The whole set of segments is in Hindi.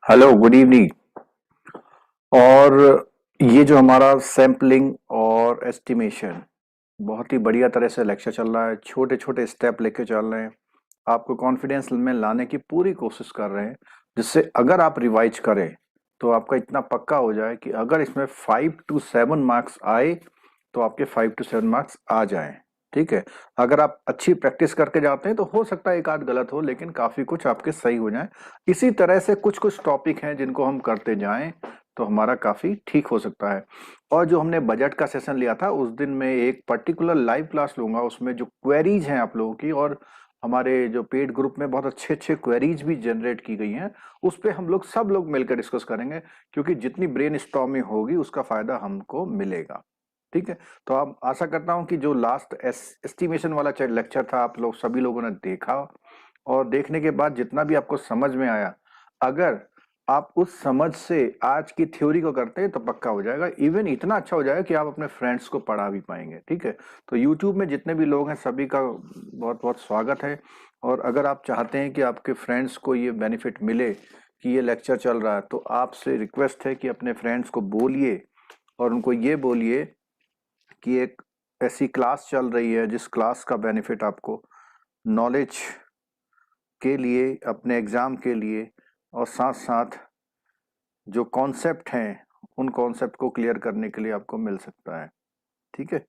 Hello, good evening. और ये जो हमारा सैम्पलिंग और एस्टिमेशन बहुत ही बढ़िया तरह से लेक्चर चल रहा है। छोटे छोटे स्टेप लेके चल रहे हैं, आपको कॉन्फिडेंस में लाने की पूरी कोशिश कर रहे हैं, जिससे अगर आप रिवाइज करें तो आपका इतना पक्का हो जाए कि अगर इसमें 5 to 7 मार्क्स आए तो आपके 5 to 7 मार्क्स आ जाएं। ठीक है। अगर आप अच्छी प्रैक्टिस करके जाते हैं तो हो सकता है एक आध गलत हो, लेकिन काफी कुछ आपके सही हो जाए। इसी तरह से कुछ कुछ टॉपिक हैं जिनको हम करते जाएं तो हमारा काफी ठीक हो सकता है। और जो हमने बजट का सेशन लिया था उस दिन मैं एक पर्टिकुलर लाइव क्लास लूंगा, उसमें जो क्वेरीज हैं आप लोगों की, और हमारे जो पेड ग्रुप में बहुत अच्छे अच्छे क्वेरीज भी जनरेट की गई हैं, उस पे हम लोग सब लोग मिलकर डिस्कस करेंगे। क्योंकि जितनी ब्रेन स्टॉर्मिंग होगी उसका फायदा हमको मिलेगा। ठीक है। तो अब आशा करता हूं कि जो लास्ट एस्टिमेशन वाला लेक्चर था आप लोग सभी लोगों ने देखा, और देखने के बाद जितना भी आपको समझ में आया, अगर आप उस समझ से आज की थ्योरी को करते हैं तो पक्का हो जाएगा। इवन इतना अच्छा हो जाएगा कि आप अपने फ्रेंड्स को पढ़ा भी पाएंगे। ठीक है। तो यूट्यूब में जितने भी लोग हैं सभी का बहुत बहुत स्वागत है। और अगर आप चाहते हैं कि आपके फ्रेंड्स को ये बेनिफिट मिले कि ये लेक्चर चल रहा है, तो आपसे रिक्वेस्ट है कि अपने फ्रेंड्स को बोलिए और उनको ये बोलिए कि एक ऐसी क्लास चल रही है जिस क्लास का बेनिफिट आपको नॉलेज के लिए, अपने एग्जाम के लिए, और साथ साथ जो कॉन्सेप्ट हैं उन कॉन्सेप्ट को क्लियर करने के लिए आपको मिल सकता है। ठीक है।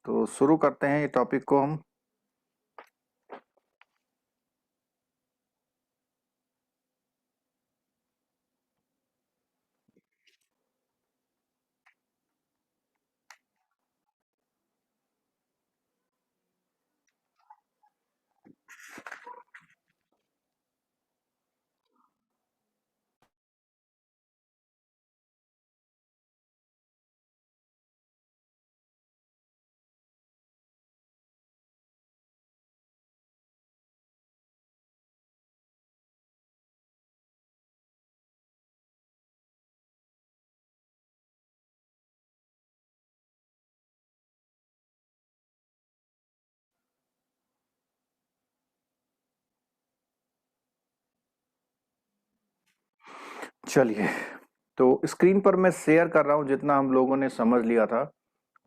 तो शुरू करते हैं ये टॉपिक को हम। चलिए, तो स्क्रीन पर मैं शेयर कर रहा हूं जितना हम लोगों ने समझ लिया था।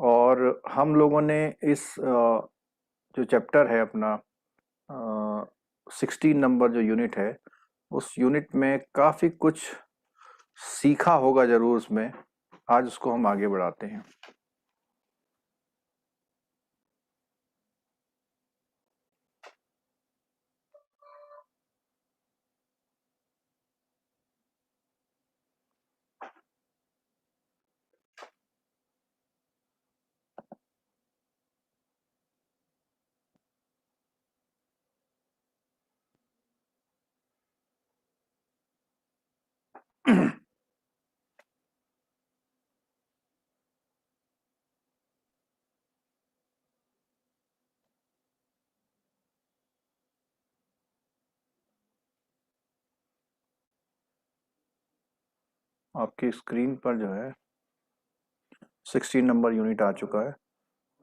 और हम लोगों ने इस जो चैप्टर है अपना, 16 नंबर जो यूनिट है, उस यूनिट में काफी कुछ सीखा होगा जरूर उसमें। आज उसको हम आगे बढ़ाते हैं। आपकी स्क्रीन पर जो है 16 नंबर यूनिट आ चुका है।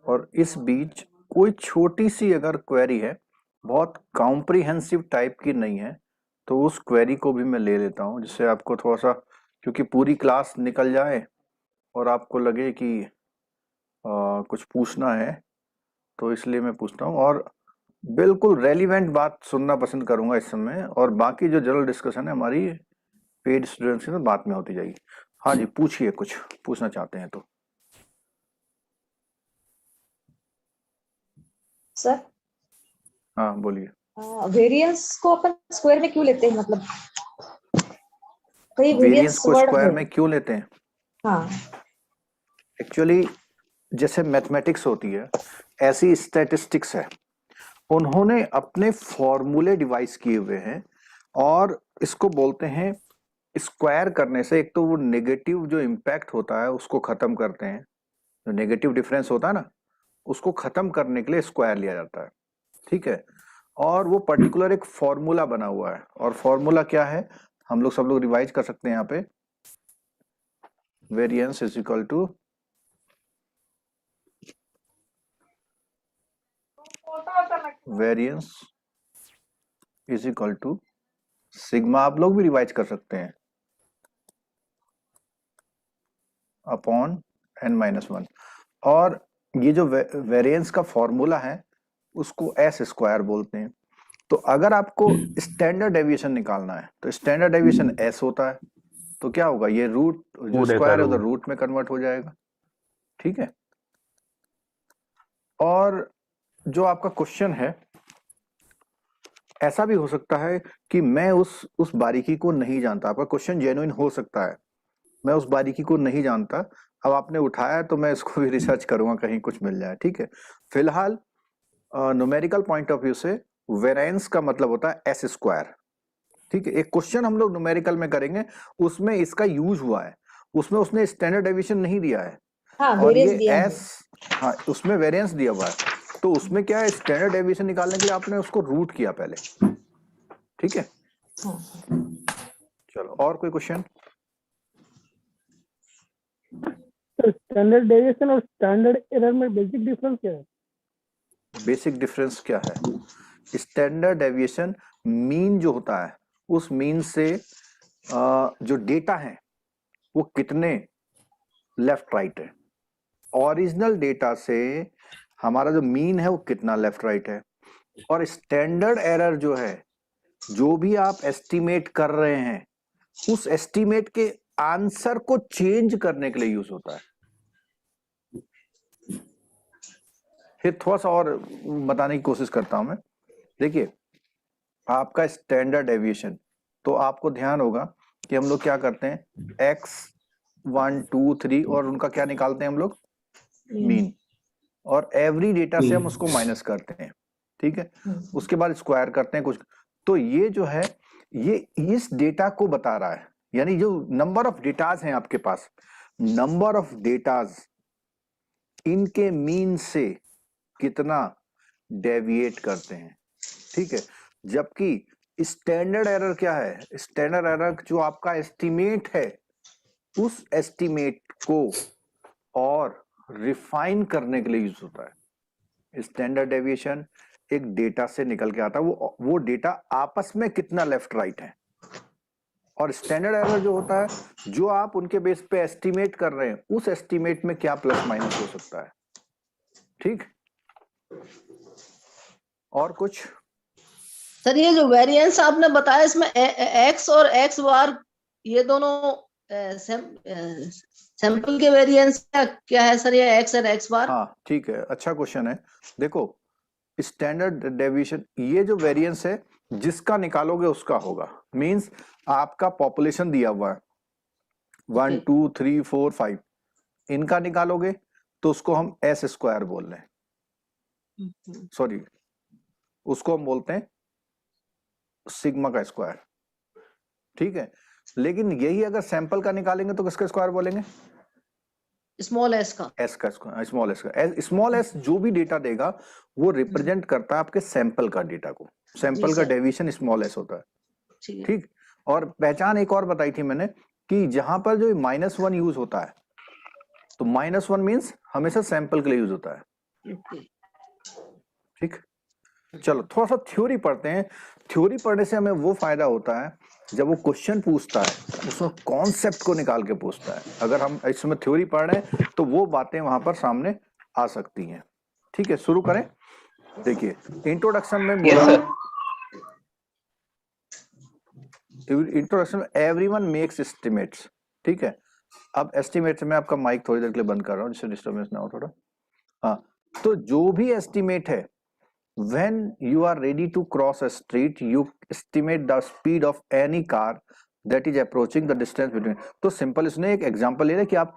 और इस बीच कोई छोटी सी अगर क्वेरी है, बहुत कॉम्प्रिहेंसिव टाइप की नहीं है, तो उस क्वेरी को भी मैं ले लेता हूँ, जिससे आपको थोड़ा सा, क्योंकि पूरी क्लास निकल जाए और आपको लगे कि कुछ पूछना है, तो इसलिए मैं पूछता हूँ। और बिल्कुल रेलिवेंट बात सुनना पसंद करूंगा इस समय, और बाकी जो जनरल डिस्कशन है हमारी पेड स्टूडेंट्स के साथ बाद में होती जाएगी। हाँ जी, पूछिए, कुछ पूछना चाहते हैं तो। सर, हाँ, बोलिए। वेरिएंस को अपन स्क्वायर में क्यों लेते हैं? मतलब कई वेरिएंस वेरिएंस को वर्ड स्क्वायर है। में क्यों लेते हैं? हाँ। एक्चुअली जैसे मैथमेटिक्स होती है, ऐसी स्टैटिस्टिक्स है। उन्होंने अपने फॉर्मूले डिवाइस किए हुए हैं, और इसको बोलते हैं स्क्वायर करने से एक तो वो नेगेटिव जो इम्पैक्ट होता है उसको खत्म करते हैं। जो नेगेटिव डिफरेंस होता है ना, उसको खत्म करने के लिए स्क्वायर लिया जाता है। ठीक है। और वो पर्टिकुलर एक फॉर्मूला बना हुआ है, और फॉर्मूला क्या है हम लोग सब लोग रिवाइज कर सकते हैं यहाँ पे। Variance is equal to variance is equal to sigma आप लोग भी रिवाइज कर सकते हैं अपॉन n-1। और ये जो वेरिएंस का फॉर्मूला है उसको एस स्क्वायर बोलते हैं। तो अगर आपको स्टैंडर्ड डेविएशन निकालना है तो स्टैंडर्ड डेविएशन एस होता है, तो क्या होगा, ये रूट जो पूरे स्क्वायर है करो। उधर रूट में कन्वर्ट हो जाएगा। ठीक है। और जो आपका क्वेश्चन है, ऐसा भी हो सकता है कि मैं उस बारीकी को नहीं जानता। आपका क्वेश्चन जेन्युइन हो सकता है, मैं उस बारीकी को नहीं जानता। अब आपने उठाया तो मैं इसको भी रिसर्च करूंगा, कहीं कुछ मिल जाए। ठीक है। फिलहाल न्यूमेरिकल पॉइंट ऑफ व्यू से वेरिएंस का मतलब होता है एस स्क्वायर। ठीक है। एक क्वेश्चन हम लोग न्यूमेरिकल में करेंगे, उसमें इसका यूज हुआ है, उसमें उसने स्टैंडर्ड डेविएशन नहीं दिया है। हाँ और वेरियस ये दिया है। एस, हाँ उसमें वेरिएंस दिया हुआ है, तो उसमें क्या है, स्टैंडर्ड डेविएशन निकालने के लिए आपने उसको रूट किया पहले। ठीक है। हाँ चलो और कोई क्वेश्चन। तो स्टैंडर्ड डेविएशन और स्टैंडर्ड एरर में बेसिक डिफरेंस क्या है? बेसिक डिफरेंस क्या है? स्टैंडर्ड डेविएशन मीन जो होता है, उस मीन से जो डेटा है वो कितने लेफ्ट राइट है। ओरिजिनल डेटा से हमारा जो मीन है वो कितना लेफ्ट राइट है। और स्टैंडर्ड एरर जो है, जो भी आप एस्टिमेट कर रहे हैं, उस एस्टिमेट के आंसर को चेंज करने के लिए यूज होता है। फिर थोड़ा सा और बताने की कोशिश करता हूं मैं। देखिए, आपका स्टैंडर्ड डेविएशन, तो आपको ध्यान होगा कि हम लोग क्या करते हैं, x1 2 3 और उनका क्या निकालते हैं हम लोग, मीन। और एवरी डेटा से हम उसको माइनस करते हैं। ठीक है। उसके बाद स्क्वायर करते हैं कुछ। तो ये जो है, ये इस डेटा को बता रहा है, यानी जो नंबर ऑफ डेटाज हैं आपके पास, नंबर ऑफ डेटाज, इनके मीन से कितना डेविएट करते हैं। ठीक है। जबकि स्टैंडर्ड एरर क्या है, स्टैंडर्ड एरर जो आपका एस्टिमेट है, उस एस्टिमेट को और रिफाइन करने के लिए यूज होता है। स्टैंडर्ड डेविएशन एक डेटा से निकल के आता है, वो डेटा आपस में कितना लेफ्ट राइट है। और स्टैंडर्ड एरर जो होता है, जो आप उनके बेस पे एस्टिमेट कर रहे हैं, उस एस्टिमेट में क्या प्लस माइनस हो सकता है। ठीक। और कुछ सर, ये जो वेरिएंस आपने बताया इसमें एक्स और एक्स बार ये दोनों सैंपल के वेरिएंस क्या है सर, ये एक्स और एक्स बार? हाँ ठीक है, अच्छा क्वेश्चन है। देखो, स्टैंडर्ड डेविएशन, ये जो वेरिएंस है जिसका निकालोगे उसका होगा। मींस आपका पॉपुलेशन दिया हुआ है 1 2 3 4 5, इनका निकालोगे तो उसको हम एस स्क्वायर बोल रहे हैं, सॉरी उसको हम बोलते हैं सिग्मा का स्क्वायर। ठीक है। लेकिन यही अगर सैंपल का निकालेंगे तो किसका स्क्वायर बोलेंगे, स्मॉल एस का। एस का स्क्वायर, स्मॉल एस का। स्मॉल एस जो भी डेटा देगा वो रिप्रेजेंट करता है आपके सैंपल का डेटा को। सैंपल का डेविएशन स्मॉल एस होता है। ठीक। और पहचान एक और बताई थी मैंने कि जहां पर जो -1 यूज होता है, तो -1 मींस हमेशा सैंपल के लिए यूज होता है। ठीक। चलो थोड़ा सा थ्योरी पढ़ते हैं। थ्योरी पढ़ने से हमें वो फायदा होता है, जब वो क्वेश्चन पूछता है उसमें कॉन्सेप्ट को निकाल के पूछता है। अगर हम इस समय थ्योरी पढ़ रहे हैं तो वो बातें वहां पर सामने आ सकती हैं। ठीक है, शुरू करें। देखिए, इंट्रोडक्शन में बोला, इंट्रोडक्शन में एवरीवन मेक्स एस्टिमेट्स। ठीक है। अब एस्टिमेट से मैं आपका माइक थोड़ी देर के लिए बंद कर रहा हूँ जिससे डिस्टर्बेंस ना हो थोड़ा। हाँ, तो जो भी एस्टिमेट है, when you are ready to cross a street, you estimate the speed of any car that is approaching the distance between। तो सिंपल इसने एक एग्जांपल ले रहा है कि आप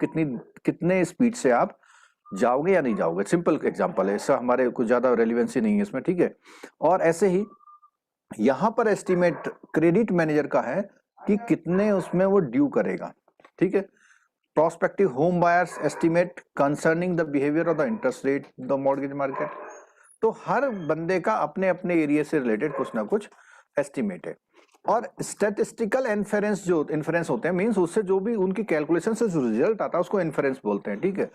कितने स्पीड से आप जाओगे या नहीं जाओगे। सिंपल एग्जांपल है, इसका हमारे कुछ ज्यादा रेलिवेंसी नहीं है इसमें। ठीक है। और ऐसे ही यहां पर एस्टिमेट क्रेडिट मैनेजर का है कि कितने उसमें वो ड्यू करेगा। ठीक है। Prospective home buyers estimate concerning the behaviour of the interest rate the mortgage market. तो हर बंदे का अपने अपने एरिया से रिलेटेड कुछ ना कुछ एस्टिमेट है। और स्टैटिस्टिकल इन्फेरेंस, जो इन्फेरेंस होते हैं, मींस उससे जो भी उनकी कैलकुलेशन से जो रिजल्ट आता है उसको इन्फेरेंस बोलते हैं। ठीक है।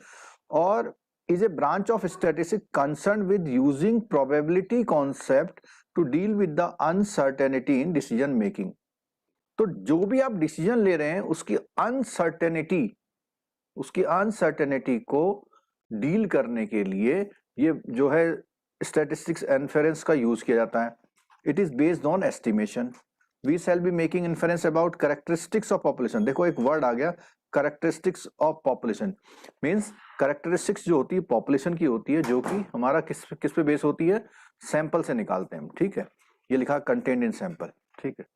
और is a branch of statistics concern with using probability concept to deal with the uncertainty in decision making. तो जो भी आप डिसीजन ले रहे हैं उसकी अनसर्टेनिटी को डील करने के लिए ये जो है स्टैटिस्टिक्स इन्फेरेंस का यूज किया जाता है. It is based on estimation. We shall be making inference about characteristics of population. देखो एक वर्ड आ गया, characteristics of population. Means characteristics जो होती है पॉपुलेशन की होती है, जो कि हमारा किस पे बेस होती है, सैंपल से निकालते हैं हम. ठीक है, ये लिखा कंटेंट इन सैंपल. ठीक है.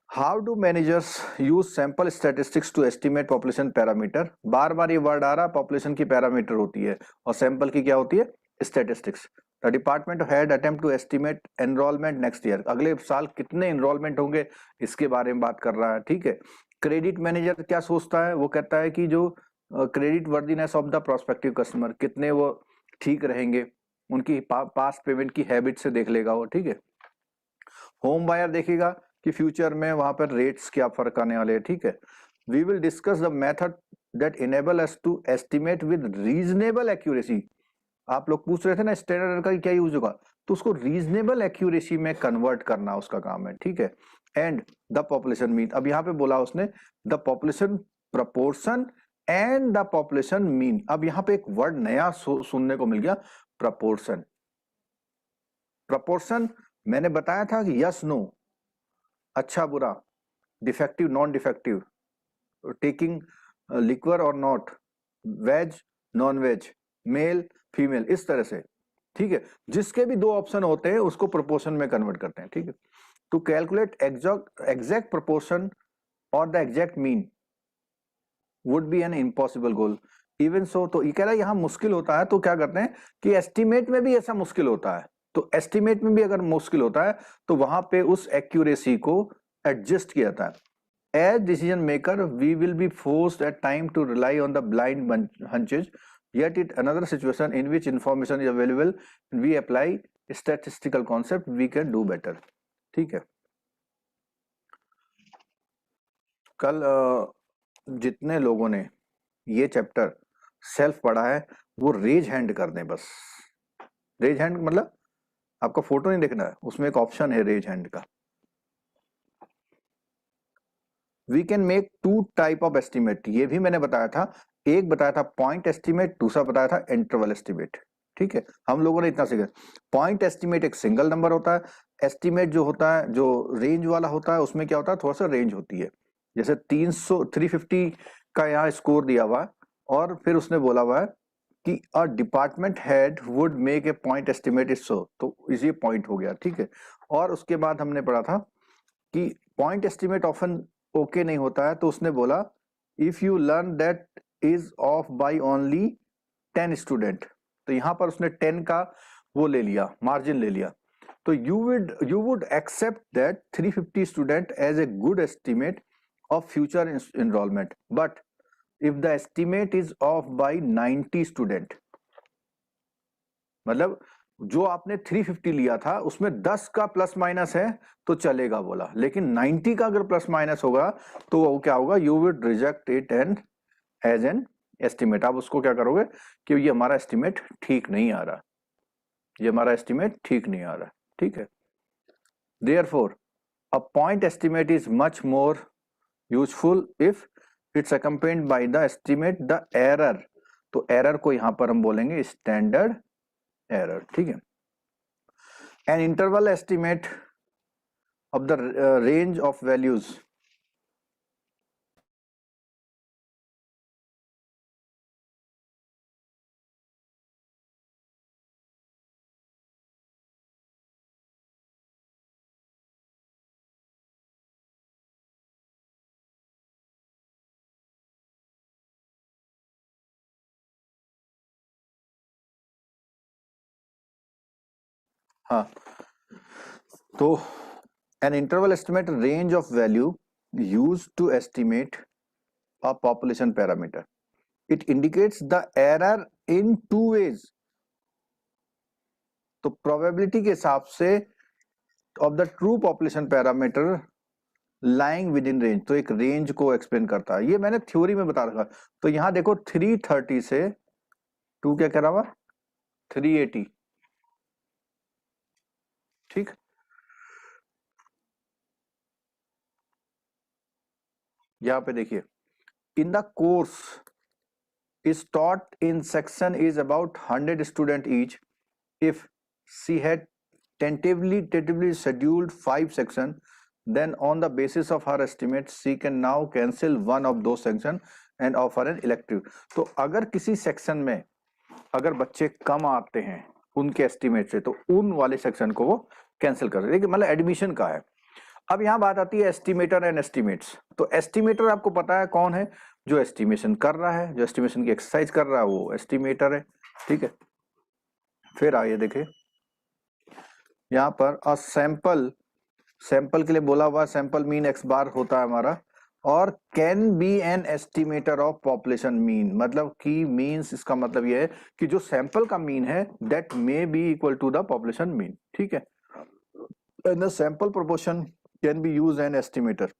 How do managers use sample statistics to estimate population parameter. बार बार ये वर्ड आ रहा, पॉपुलेशन की पैरामीटर होती है और सैंपल की क्या होती है, statistics. The department had attempt to estimate enrolment next year. अगले साल कितने एनरोलमेंट होंगे इसके बारे में बात कर रहा है. ठीक है. क्रेडिट मैनेजर क्या सोचता है, वो कहता है कि जो credit worthiness of the prospective customer, कितने वो ठीक रहेंगे, उनकी पास्ट पेमेंट की हैबिट से देख लेगा वो. ठीक है. होम बायर देखेगा कि फ्यूचर में वहां पर रेट्स क्या फर्क आने वाले हैं. ठीक है. We will discuss the method that enable us to estimate with reasonable accuracy. आप लोग पूछ रहे थे ना स्टैंडर्ड का क्या यूज होगा, तो उसको रीजनेबल एक्यूरेसी में कन्वर्ट करना उसका काम है. ठीक है. एंड द पॉपुलेशन मीन, अब यहाँ पे बोला उसने the population proportion and the population mean. अब यहाँ पे एक वर्ड नया सुनने को मिल गया, प्रपोर्शन. प्रपोर्शन मैंने बताया था कि यस नो, अच्छा बुरा, defective non defective, taking liquor और not, veg non veg, male female, इस तरह से. ठीक है. जिसके भी दो ऑप्शन होते हैं उसको प्रोपोर्शन में कन्वर्ट करते हैं. ठीक है. टू कैलकुलेट एग्जैक्ट प्रोपोर्शन और the exact mean would be an impossible goal. Even so, तो ये कह रहा है यहाँ मुश्किल होता है, तो क्या करते हैं कि एस्टिमेट में भी ऐसा मुश्किल होता है. तो एस्टिमेट में भी अगर मुश्किल होता है तो वहां पे उस एक्यूरेसी को एडजस्ट किया जाता है. As decision maker we will be forced at time to rely on the blind hunches, yet it another situation in which information is available, we apply statistical concept, we can do better. ठीक है. कल जितने लोगों ने ये चैप्टर सेल्फ पढ़ा है वो रेज हैंड कर दें. बस रेज हैंड मतलब आपका फोटो नहीं देखना है, उसमें एक ऑप्शन है रेज हैंड का. We can make two type of estimate. ये भी मैंने बताया था, एक बताया था पॉइंट एस्टिमेट, दूसरा बताया था इंटरवल एस्टिमेट. ठीक है. हम लोगों ने इतना सीखा. पॉइंट एस्टिमेट एक सिंगल नंबर होता है. एस्टिमेट जो होता है, जो रेंज वाला होता है, उसमें क्या होता है, थोड़ा सा रेंज होती है. जैसे 350 का यहाँ स्कोर दिया हुआ है और फिर उसने बोला हुआ है कि a department head would make a point estimate is so, तो इसी पॉइंट हो गया. ठीक है. और उसके बाद हमने पढ़ा था कि पॉइंट एस्टिमेट ऑफन ओके नहीं होता है, तो उसने बोला if you learn that is off by only 10 student, तो यहां पर उसने 10 का वो ले लिया, मार्जिन ले लिया. तो you would accept that 350 student as a good estimate of future enrolment, but if the estimate is off by 90 student, मतलब जो आपने 350 लिया था उसमें 10 का प्लस माइनस है तो चलेगा बोला, लेकिन 90 का अगर प्लस माइनस होगा तो वो क्या होगा, you will reject it and as an estimate. आप उसको क्या करोगे कि ये हमारा एस्टिमेट ठीक नहीं आ रहा, ये हमारा एस्टिमेट ठीक नहीं आ रहा. ठीक है. Therefore a point estimate is much more useful if it's accompanied by the estimate the error. तो एरर को यहां पर हम बोलेंगे स्टैंडर्ड एरर. ठीक है. An interval estimate of the range of values. हाँ, तो an interval estimate range of value used to estimate a population parameter. It indicates the error in two ways. तो probability के हिसाब से of the true population parameter lying within range, तो एक रेंज को एक्सप्लेन करता है. ये मैंने थ्योरी में बता रखा. तो यहां देखो 330 से 2 क्या कह रहा हुआ, 380. ठीक. यहाँ पे देखिए, in the course is taught in section is about 100 student each. If she had tentatively scheduled 5 section, then on the basis of her estimate she can now cancel one of those section and offer an elective. तो अगर किसी सेक्शन में अगर बच्चे कम आते हैं उनके एस्टिमेट से, तो उन वाले सेक्शन को वो कैंसिल कर देते हैं, मतलब एडमिशन का है। अब यहाँ बात आती है एस्टिमेटर एंड एस्टिमेट्स। तो एस्टिमेटर आपको पता है कौन है, जो एस्टिमेशन कर रहा है, जो एस्टिमेशन की एक्सरसाइज कर रहा है, वो एस्टिमेटर है, ठीक है। फिर आइए देखें, यहाँ पर अ सैंपल, सैंपल के लिए बोला हुआ, सैंपल मीन एक्स बार होता है हमारा, और can be an estimator of population mean, मतलब कि मीन्स इसका मतलब ये है कि जो सैंपल का मीन है that may be equal to the population mean, ठीक है। And the sample proportion can be use an estimator.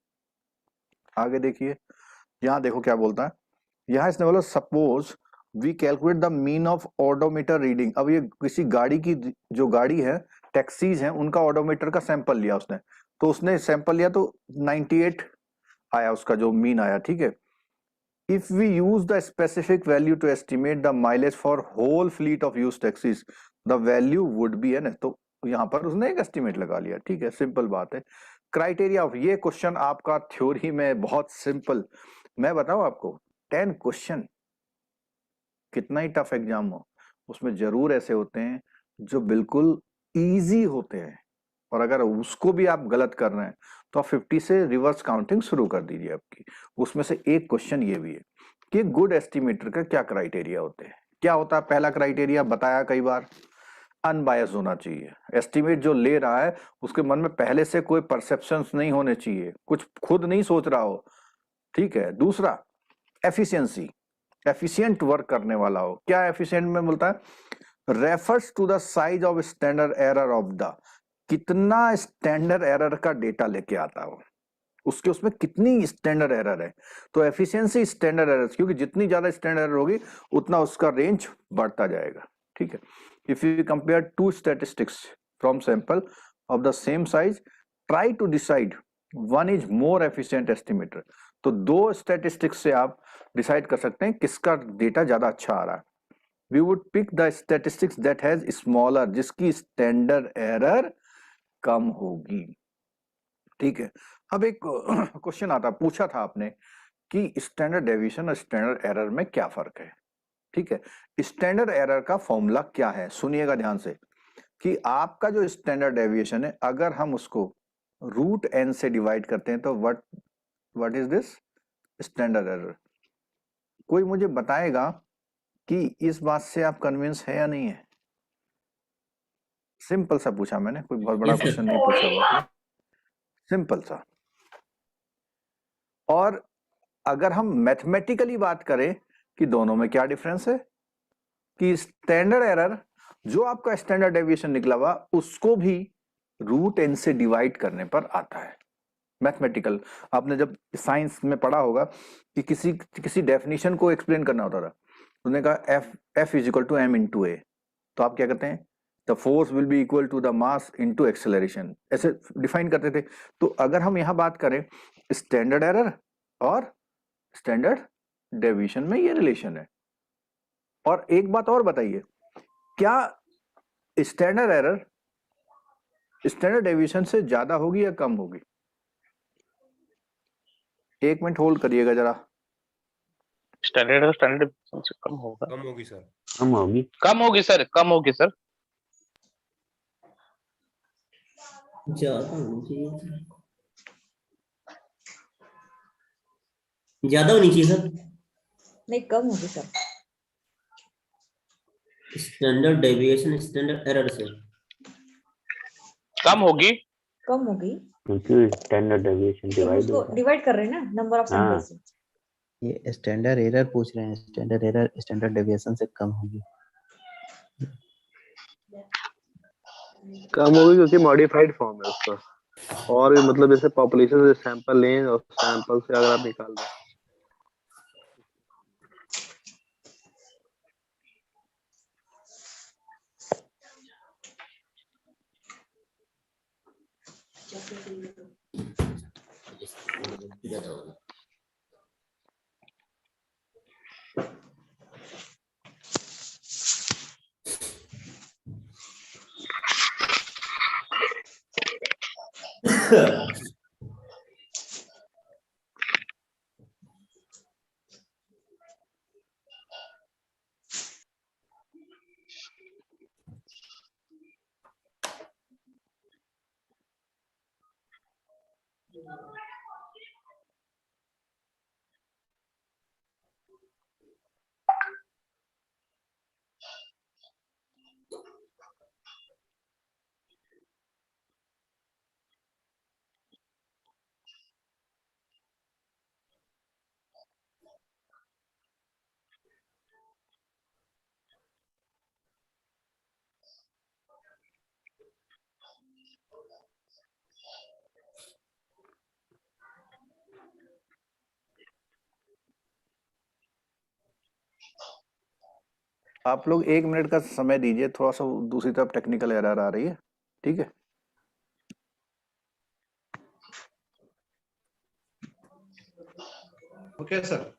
आगे देखिए, यहाँ देखो क्या बोलता है, यहाँ इसने बोला suppose we calculate the mean of odometer reading. अब ये किसी गाड़ी की, जो गाड़ी है, टैक्सीज हैं, उनका ऑडोमीटर का सैंपल लिया उसने, तो उसने सैंपल लिया तो 98 आया उसका जो मीन आया, ठीक है। If we use the specific value to estimate the mileage for whole fleet of use taxis, the value would be n, तो यहाँ पर उसने एक एस्टिमेट लगा लिया, ठीक है, सिंपल बात है। क्राइटेरिया ऑफ, ये क्वेश्चन आपका थ्योरी में बहुत सिंपल, मैं बताऊं आपको 10 क्वेश्चन, कितना ही टफ एग्जाम हो, उसमें जरूर ऐसे होते हैं जो बिल्कुल इजी होते हैं, और अगर उसको भी आप गलत कर रहे हैं तो आप 50 से रिवर्स काउंटिंग शुरू कर दीजिए आपकी। उसमें से एक क्वेश्चन ये भी है कि गुड एस्टिमेटर का क्या क्राइटेरिया होते हैं। क्या होता है पहला क्राइटेरिया, बताया कई बार, अनबायस होना चाहिए। एस्टिमेट जो ले रहा है उसके मन में पहले से कोई परसेप्शंस नहीं होने चाहिए, कुछ खुद नहीं सोच रहा हो, ठीक है। दूसरा, एफिशिएंसी, एफिशिएंट वर्क करने वाला हो। क्या एफिशिएंट में बोलता है, refers to the size of standard error of the, कितना स्टैंडर्ड एरर का डेटा लेके आता हो, उसके उसमें कितनी स्टैंडर्ड एरर है। तो एफिशिएंसी स्टैंडर्ड एरर, क्योंकि जितनी ज्यादा स्टैंडर्ड एरर होगी उतना उसका रेंज बढ़ता जाएगा, ठीक है। If you compare to statistics from sample of the same size, try to decide one is more efficient estimator. तो दो स्टैटिस्टिक्स से आप डिसाइड कर सकते हैं किसका डेटा ज्यादा अच्छा आ रहा है। We would pick the statistics that has smaller, जिसकी स्टैंडर्ड एरर कम होगी, ठीक है। अब एक क्वेश्चन आता, पूछा था आपने कि स्टैंडर्ड डेविएशन और स्टैंडर्ड एरर में क्या फर्क है, ठीक है। स्टैंडर्ड एरर का फॉर्मूला क्या है, सुनिएगा ध्यान से, कि आपका जो स्टैंडर्ड डेविएशन है, अगर हम उसको रूट एन से डिवाइड करते हैं तो what is this standard error. कोई मुझे बताएगा कि इस बात से आप कन्विंस है या नहीं है। सिंपल सा पूछा मैंने, कोई बहुत बड़ा क्वेश्चन नहीं पूछा हुआ, सिंपल सा। और अगर हम मैथमेटिकली बात करें कि दोनों में क्या डिफरेंस है, कि स्टैंडर्ड एरर जो आपका स्टैंडर्ड डेविएशन निकला हुआ उसको भी रूट एन से डिवाइड करने पर आता है। मैथमेटिकल, आपने जब साइंस में पढ़ा होगा कि किसी डेफिनेशन को एक्सप्लेन करना होता था, उन्होंने कहा F is equal to m into a, तो आप क्या करते हैं, the force will be equal to the mass into acceleration, ऐसे डिफाइन करते थे। तो अगर हम यहां बात करें स्टैंडर्ड एरर और स्टैंडर्ड डेविएशन में ये रिलेशन है। और एक बात और बताइए, क्या स्टैंडर्ड एरर स्टैंडर्ड डेविएशन से ज्यादा होगी या कम होगी? एक मिनट होल्ड करिएगा जरा। स्टैंडर्ड से कम होगा, कम होगी सर, कम होगी, कम होगी सर, कम होगी सर। ज्यादा होनी चाहिए, ज्यादा होनी चाहिए सर। नहीं, कम होगी sir. Standard deviation standard error से कम होगी, कम होगी क्योंकि स्टैंडर्ड डेविएशन तो डिवाइड उसको होगा। डिवाइड कर रहे हैं ना नंबर ऑफ हाँ। सैंपल से। ये स्टैंडर्ड एरर पूछ रहे हैं, स्टैंडर्ड एरर स्टैंडर्ड डेविएशन से कम होगी। कम होगी क्योंकि मॉडिफाइड फॉर्म है उसका, और मतलब जैसे पॉपुलेशन से सैंपल लें और सैंपल से अगर आप निकाल दें। ज्यादा होगा। आप लोग 1 मिनट का समय दीजिए, थोड़ा सा दूसरी तरफ टेक्निकल एरर आ रही है, ठीक है। Okay sir.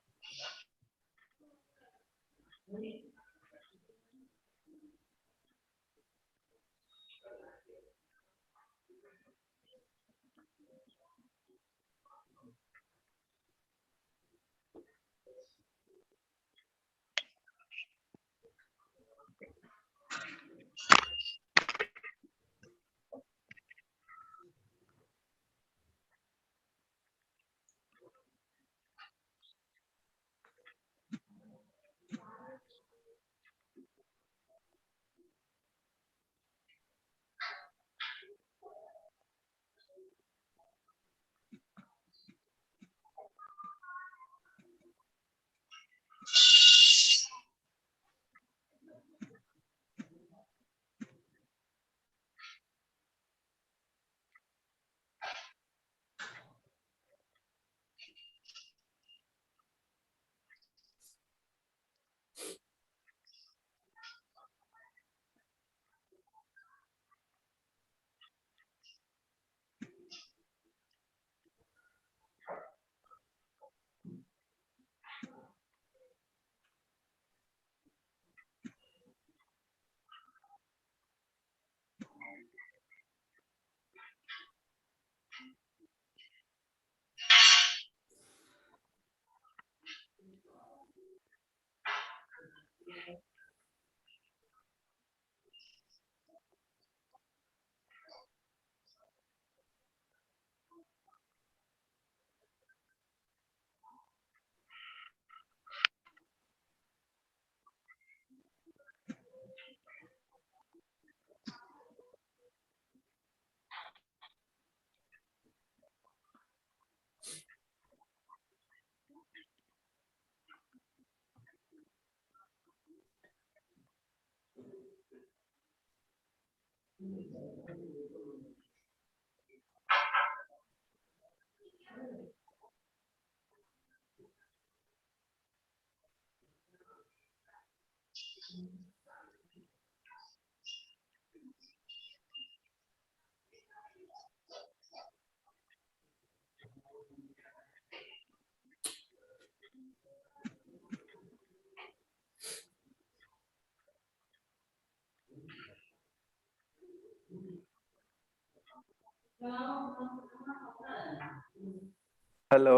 हेलो।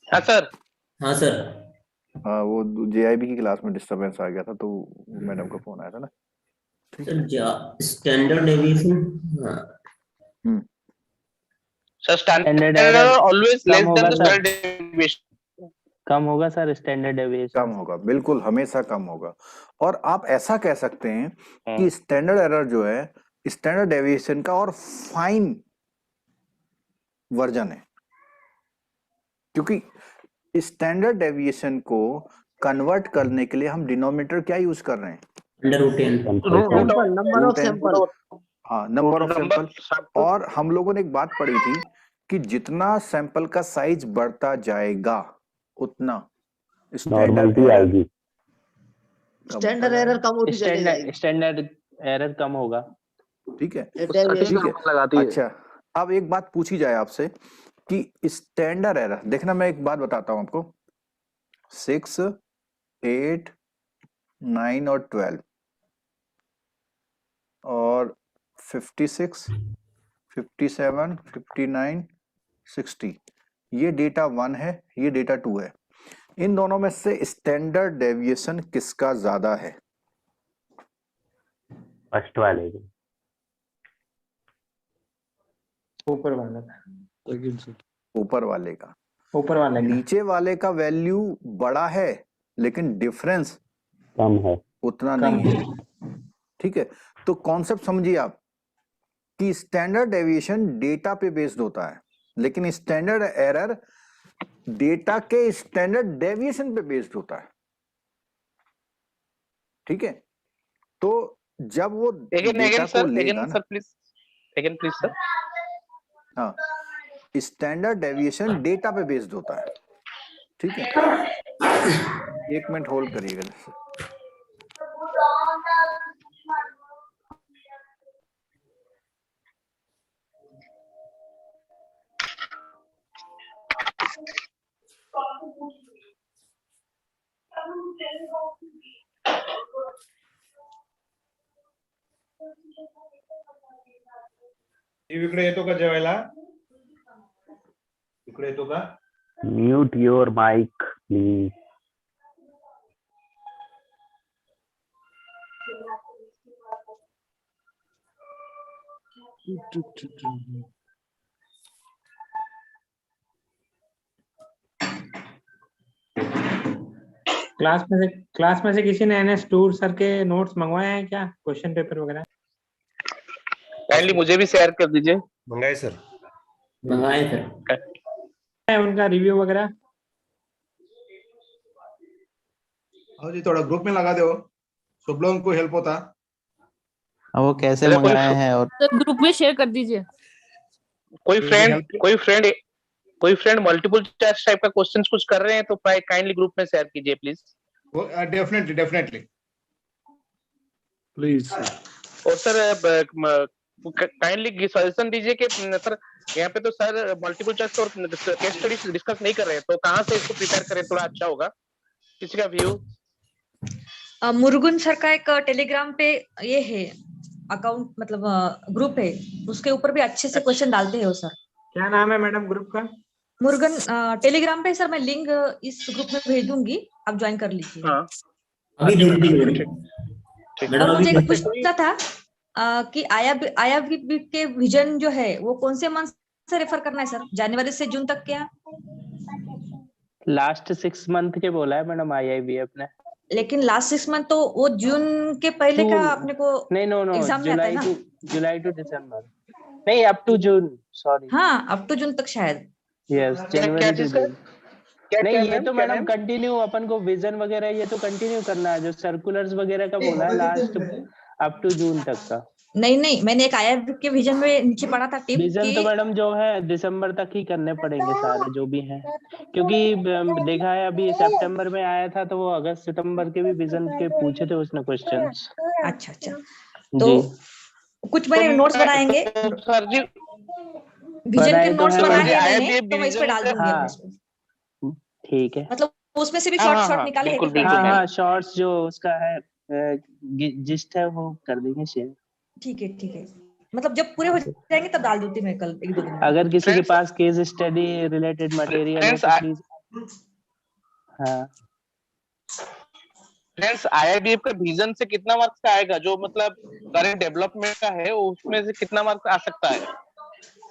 हाँ सर। हाँ सर। हाँ, वो जेआईबी की क्लास में डिस्टरबेंस आ गया था, तो मैडम का फोन आया था ना। ठीक है। Sir standard deviation. हाँ हम्म। Sir Standard standard error error always कम लेस होगा than the sir. Standard deviation. कम होगा सर स्टैंडर्ड कम डेविएशन। होगा, बिल्कुल हमेशा कम होगा। और आप ऐसा कह सकते हैं हाँ। कि स्टैंडर्ड एरर जो है स्टैंडर्ड डेविएशन का और फाइन वर्जन है, क्योंकि स्टैंडर्ड डेविएशन को कन्वर्ट करने के लिए हम डिनोमिनेटर क्या यूज कर रहे हैं? Under root 10। Sample, number of 10। Sample. हाँ, नंबर ऑफ सैंपल। सैंपल। और हम लोगों ने एक बात पढ़ी थी कि जितना सैंपल का साइज बढ़ता जाएगा उतना स्टैंडर्ड नॉर्मलिटी एरर आएगी। स्टैंडर्ड एरर कम होती चली जाएगी। स्टैंडर्ड एरर कम होगा। ठीक है, डेविएशन। ठीक है। लगाती है। अच्छा, अब एक बात पूछी जाए आपसे कि स्टैंडर्ड एरर, देखना मैं एक बात बताता हूं आपको। 6, 8, 9 और 12 और 56 57, 59, 60। ये डेटा 1 है, ये डेटा 2 है। इन दोनों में से स्टैंडर्ड डेविएशन किसका ज्यादा है? फर्स्ट वाले की। ऊपर वाले का। ऊपर वाले का। ऊपर वाले का। नीचे वाले का वैल्यू बड़ा है लेकिन डिफरेंस कम है। उतना कम नहीं है। ठीक है, तो कॉन्सेप्ट समझिए आप कि स्टैंडर्ड डेविएशन डेटा पे बेस्ड होता है लेकिन स्टैंडर्ड एरर डेटा के स्टैंडर्ड डेविएशन पे बेस्ड होता है। ठीक है, तो जब वो डेटा को लेगा ना, प्लीज सर। हाँ, स्टैंडर्ड डेविएशन डेटा पे बेस्ड होता है। ठीक है, 1 मिनट होल्ड करिएगा जैसे। इकडे येतो का जेवायला? इकडे येतो का? Mute your mic please. Class में से किसी ने एनएस टूर सर के नोट्स मंगवाए हैं क्या? क्वेश्चन पेपर वगैरह काइंडली मुझे भी शेयर कर दीजिए। मंगाए सर। मंगाए सर। उनका रिव्यू वगैरह। हाँ जी, थोड़ा ग्रुप में लगा दो, सब लोगों को हेल्प होता। अब वो कैसे अरे कोई मंगाए हैं और ग्रुप में शेयर कर दीजिए। कोई फ्रेंड मल्टीपल चॉइस टाइप का क्वेश्चंस कुछ कर रहे हैं तो काइंडली ग्रुप में शेयर कीजिए प्लीज। Definitely please. और सर काइंडली सजेशन दीजिए कि सर यहाँ पे तो सर मल्टीपल चॉइस और केस स्टडी डिस्कस नहीं कर रहे हैं, तो कहाँ से इसको प्रिपेयर करें थोड़ा अच्छा होगा। किसी का व्यू? मुरुगन सर का एक टेलीग्राम पे ये है अकाउंट, मतलब ग्रुप है, उसके ऊपर भी अच्छे से क्वेश्चन डालते हैं वो सर। क्या नाम है मैडम ग्रुप का? मुरुगन टेलीग्राम पे सर मैं लिंक इस ग्रुप में भेज दूंगी, आप ज्वाइन कर लीजिए। हाँ अभी भेज दीजिए। और मुझे एक पूछना था कि आईआईबी के विजन जो है वो कौन से मंथ से रेफर करना है सर? जनवरी से जून तक क्या? लास्ट 6 मंथ के बोला है मैडम आईआईबीएफ ने। लेकिन लास्ट 6 मंथ तो वो जून के पहले का अपने को नहीं, नो एग्जाम में आता है ना? जुलाई टू दिसंबर, नहीं अप टू जून, सॉरी। हाँ, अप टू जून तक शायद। Yes, January to June. नहीं, ये तो मैडम मैम? कंटिन्यू अपन को विजन वगैरह ये तो कंटिन्यू करना है, जो सर्कुलर्स वगैरह का बोला है लास्ट अप टू जून तक का। नहीं, मैंने एक आईआईबी के विजन में नीचे पढ़ा था टिप विजन तो मैडम जो है दिसंबर तक ही करने पड़ेंगे सारे जो भी हैं, क्योंकि देखा है अभी सितंबर में आया था तो वो अगस्त सितंबर के भी विजन के पूछे थे उसने क्वेश्चंस। अच्छा, तो कुछ मैंने नोट्स बनाएंगे, सर जी विजन के तो नोट्स है बनाए हैं IIB मैंने, तो मैं इस पे डाल दूंगी। हाँ, ठीक है। मतलब उसमें से भी हाँ, शॉर्ट हाँ, निकाले बिल्कुल, हैं बिल्कुल। क्या? हाँ, शॉर्ट्स जो उसका है जिस्ट है वो कर देंगे शेयर। ठीक है, मतलब जब पूरे हो जाएंगे तब डाल दूंगी मैं कल 1-2 दिन में। अगर किसी के Friends- पास केस स्टडी रिलेटेड मटेरियल है Friends, तो प्लीज। हाँ फ्रेंड्स, आईआईबीएफ का विजन से कितना मार्क्स का आएगा? जो मतलब करंट डेवलपमेंट का है उसमें से कितना मार्क्स आ सकता है?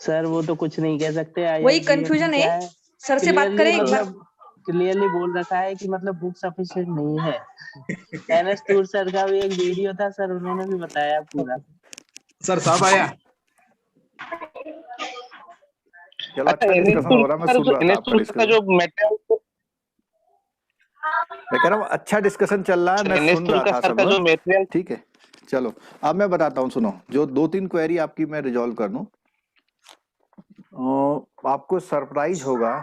सर, वो तो कुछ नहीं कह सकते। वही कंफ्यूजन है, सर से बात करें एक बार। मतलब क्लियरली बोल रखा है कि मतलब बुक सफिशिएंट नहीं है। एनएस टूर सर का भी एक वीडियो था सर, उन्होंने भी बताया पूरा। सर साहब आया। चलो, अच्छा डिस्कशन हो रहा है, मैं सुन रहा था आपका डिस्कशन। जो मटेरियल मैं कह रहा हूँ अच्छा डिस्कशन चल रहा है, मैं सुन रहा था सब। जो मटेरियल ठीक है, चलो अब मैं बताता हूँ, सुनो। जो 2-3 क्वेरी आपकी मैं रिजॉल्व कर दूं, आपको सरप्राइज होगा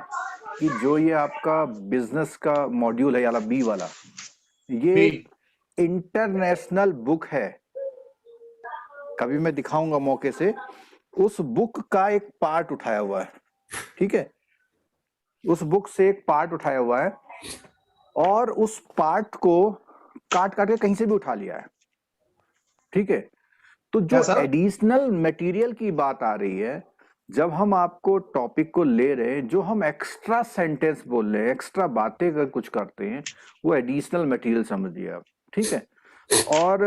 कि जो ये आपका बिजनेस का मॉड्यूल है याला बी वाला, ये इंटरनेशनल बुक है। कभी मैं दिखाऊंगा मौके से, उस बुक का एक पार्ट उठाया हुआ है। ठीक है, उस बुक से एक पार्ट उठाया हुआ है और उस पार्ट को काट काट के कहीं से भी उठा लिया है। ठीक है, तो जो क्या सर? एडिशनल मटेरियल की बात आ रही है, जब हम आपको टॉपिक को ले रहे हैं, जो हम एक्स्ट्रा सेंटेंस बोल रहे हैं, एक्स्ट्रा बातें अगर कुछ करते हैं, वो एडिशनल मटेरियल समझिए आप, ठीक है। और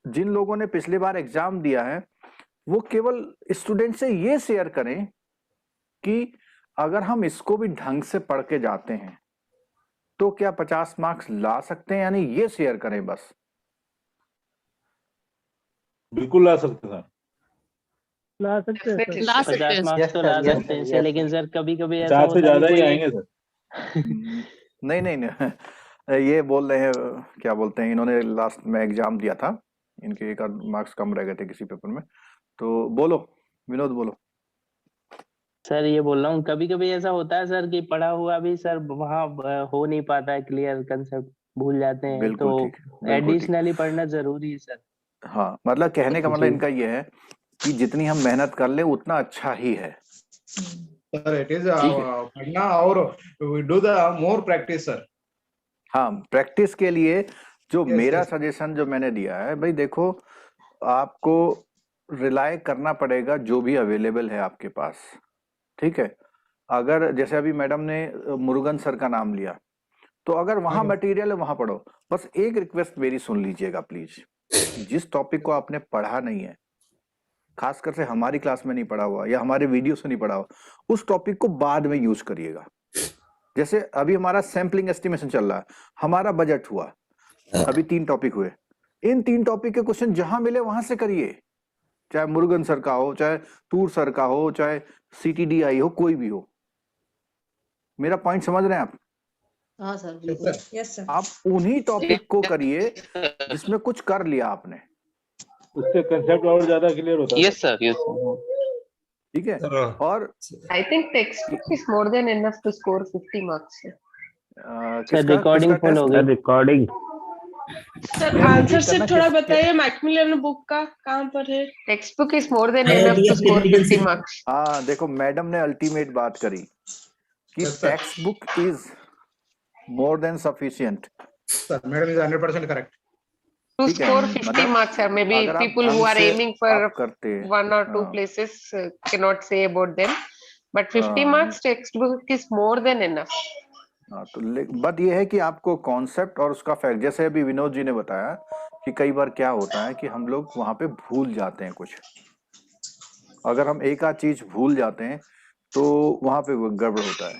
जिन लोगों ने पिछले बार एग्जाम दिया है, वो केवल स्टूडेंट से ये शेयर करें कि अगर हम इसको भी ढंग से पढ़ के जाते हैं तो क्या 50 मार्क्स ला सकते हैं, यानी ये शेयर करें बस। बिल्कुल ला सकते हैं, ला सकते हैं सर। ला सकते 50 हैं मार्क्स तो ला सकते हैं सर, लेकिन सर कभी कभी ऐसा 50 से होता है ज्यादा कि ही कोई आएंगे सर। नहीं नहीं नहीं, ये बोल रहे हैं, क्या बोलते हैं, इन्होंने लास्ट में एग्जाम दिया था, इनके एक मार्क्स कम रह गए थे किसी पेपर में। तो बोलो विनोद, बोलो। सर ये बोल रहा हूँ, कभी कभी ऐसा होता है सर कि पढ़ा हुआ भी सर वहाँ हो नहीं पाता है, क्लियर कंसेप्ट भूल जाते हैं, बिल्कुल तो ठीक, बिल्कुल ठीक। एडिशनली पढ़ना जरूरी है सर। हाँ, मतलब कहने का मतलब जी। इनका ये है कि जितनी हम मेहनत कर ले उतना अच्छा ही है। सर इट इज ठीक है। पढ़ना और we do the more practice sir. हाँ, प्रैक्टिस के लिए जो Yes, मेरा yes. सजेशन जो मैंने दिया है, भाई देखो, आपको रिलाय करना पड़ेगा जो भी अवेलेबल है आपके पास, ठीक है। अगर जैसे अभी मैडम ने मुरुगन सर का नाम लिया, तो अगर वहां मटेरियल है वहां पढ़ो। बस एक रिक्वेस्ट मेरी सुन लीजिएगा प्लीज, जिस टॉपिक को आपने पढ़ा नहीं है, खासकर से हमारी क्लास में नहीं पढ़ा हुआ या हमारे वीडियो से नहीं पढ़ा हुआ, उस टॉपिक को बाद में यूज करिएगा। जैसे अभी हमारा सैम्पलिंग एस्टिमेशन चल रहा है, हमारा बजट हुआ, अभी 3 टॉपिक हुए, इन 3 टॉपिक के क्वेश्चन जहां मिले वहां से करिए, चाहे मुरुगन सर का हो, चाहे तूर सर का हो, चाहे CTDI हो, कोई भी हो। मेरा पॉइंट समझ रहे हैं आप? हाँ सर बिल्कुल। Yes sir. आप उन्हीं टॉपिक को करिए जिसमें कुछ कर लिया आपने, उससे कंसेप्ट और ज्यादा क्लियर होता है। Yes sir, yes sir. ठीक है। और I think textbook is more than enough to score 50 marks. Sir recording full हो गई। रिकॉर्डिंग सर यार, आंसर repeat से करना थोड़ा किस- बताइए, मैक्मिलियन बुक का कहाँ पर है? Textbook is more than enough to score 50 marks. हाँ, देखो मैडम ने अल्टीमेट बात करी कि Yes, sir. Text book is more than sufficient. Sir madam is 100% correct. To ठीक है, score 50 मतलब marks, sir. Maybe अगर आप people who ढंग are से aiming for आप करते हैं, 1 or 2 हाँ, places cannot say about them. But 50 हाँ, marks textbook is more than enough. हाँ, तो बट ये है कि आपको कॉन्सेप्ट और उसका फैक्ट, जैसे अभी विनोद जी ने बताया कि कई बार क्या होता है कि हम लोग वहां पे भूल जाते हैं कुछ। अगर हम एक आध चीज भूल जाते हैं तो वहां पे वो गड़बड़ होता है,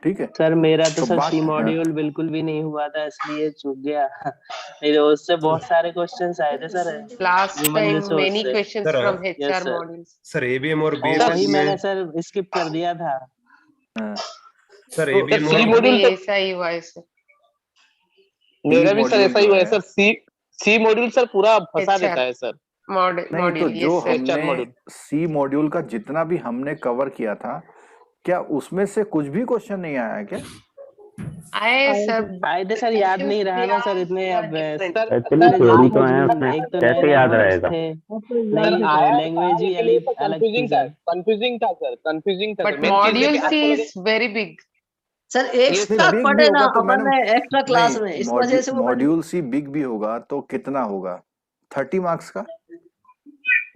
ठीक है। सर मेरा तो सर बात सी मॉड्यूल बिल्कुल भी नहीं हुआ था, इसलिए चूक गया। नहीं तो उससे बहुत सारे क्वेश्चंस आए थे sir. Last Human time resource many से। questions Sir, from Yes, HR sir. modules. Sir ABM और और BFM वही में मैंने सर स्किप कर दिया था। हाँ, सर तो ABM सी और मॉड्यूल भी तो ऐसा ही हुआ है सर। मेरा भी सर मॉड्यूल ऐसा ही जो हुआ है है, सर। सी मॉड्यूल सर पूरा फंसा HR देता है सर। नहीं तो मॉड्यूल जो yes sir. HR हमने मॉड्यूल। सी मॉड्यूल का जितना भी हमने कवर किया था, क्या उसमें से कुछ भी क्वेश्चन नहीं आया है क्या? आए सर। आए थे सर, याद नहीं रहा ना सर इतने। अब सर एक्चुअली थ्योरी तो है एक उसमें, तो कैसे नए याद लैंग्वेज रहेगा? थे, सर नहीं आया लैंग्वेज ही अलग थी सर। कंफ्यूजिंग था सर, कंफ्यूजिंग था But सर। मेन चीज है कि module C आपको लगे is very big. सर एक ये साथ बिग भी पढ़े ना होगा तो अपन मैडम, ने एक्स्ट्रा क्लास में, नहीं इस वजह से वो मॉड्यूल सी बिग भी होगा तो कितना होगा? 30 मार्क्स का,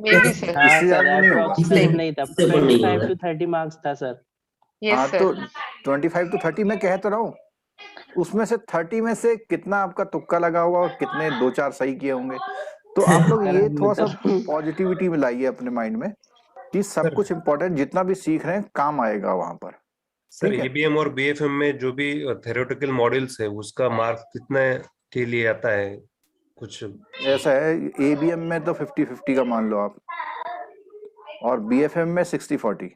Maybe sir. हाँ इससे सर, ज्यादा नहीं होगा। अप्रोक्सीमेट नहीं था, 25 to 30 मार्क्स था सर। Yes हाँ sir. तो 25 to 30 मैं कह तो रहा हूँ, उसमें से 30 में से कितना आपका तुक्का लगा होगा और कितने 2-4 सही किए होंगे। तो आप लोग ये थोड़ा सा पॉजिटिविटी में लाइए अपने माइंड में कि सब कुछ इम्पोर्टेंट, जितना भी सीख रहे हैं काम आएगा वहां पर। सर ठीक है। ABM और BFM में जो भी थ्योरेटिकल मॉड्यूल्स है उसका मार्क्स कितने के लिए आता है कुछ? ऐसा है, ABM में तो 50-50 का मान लो आप, और BFM में 60-40,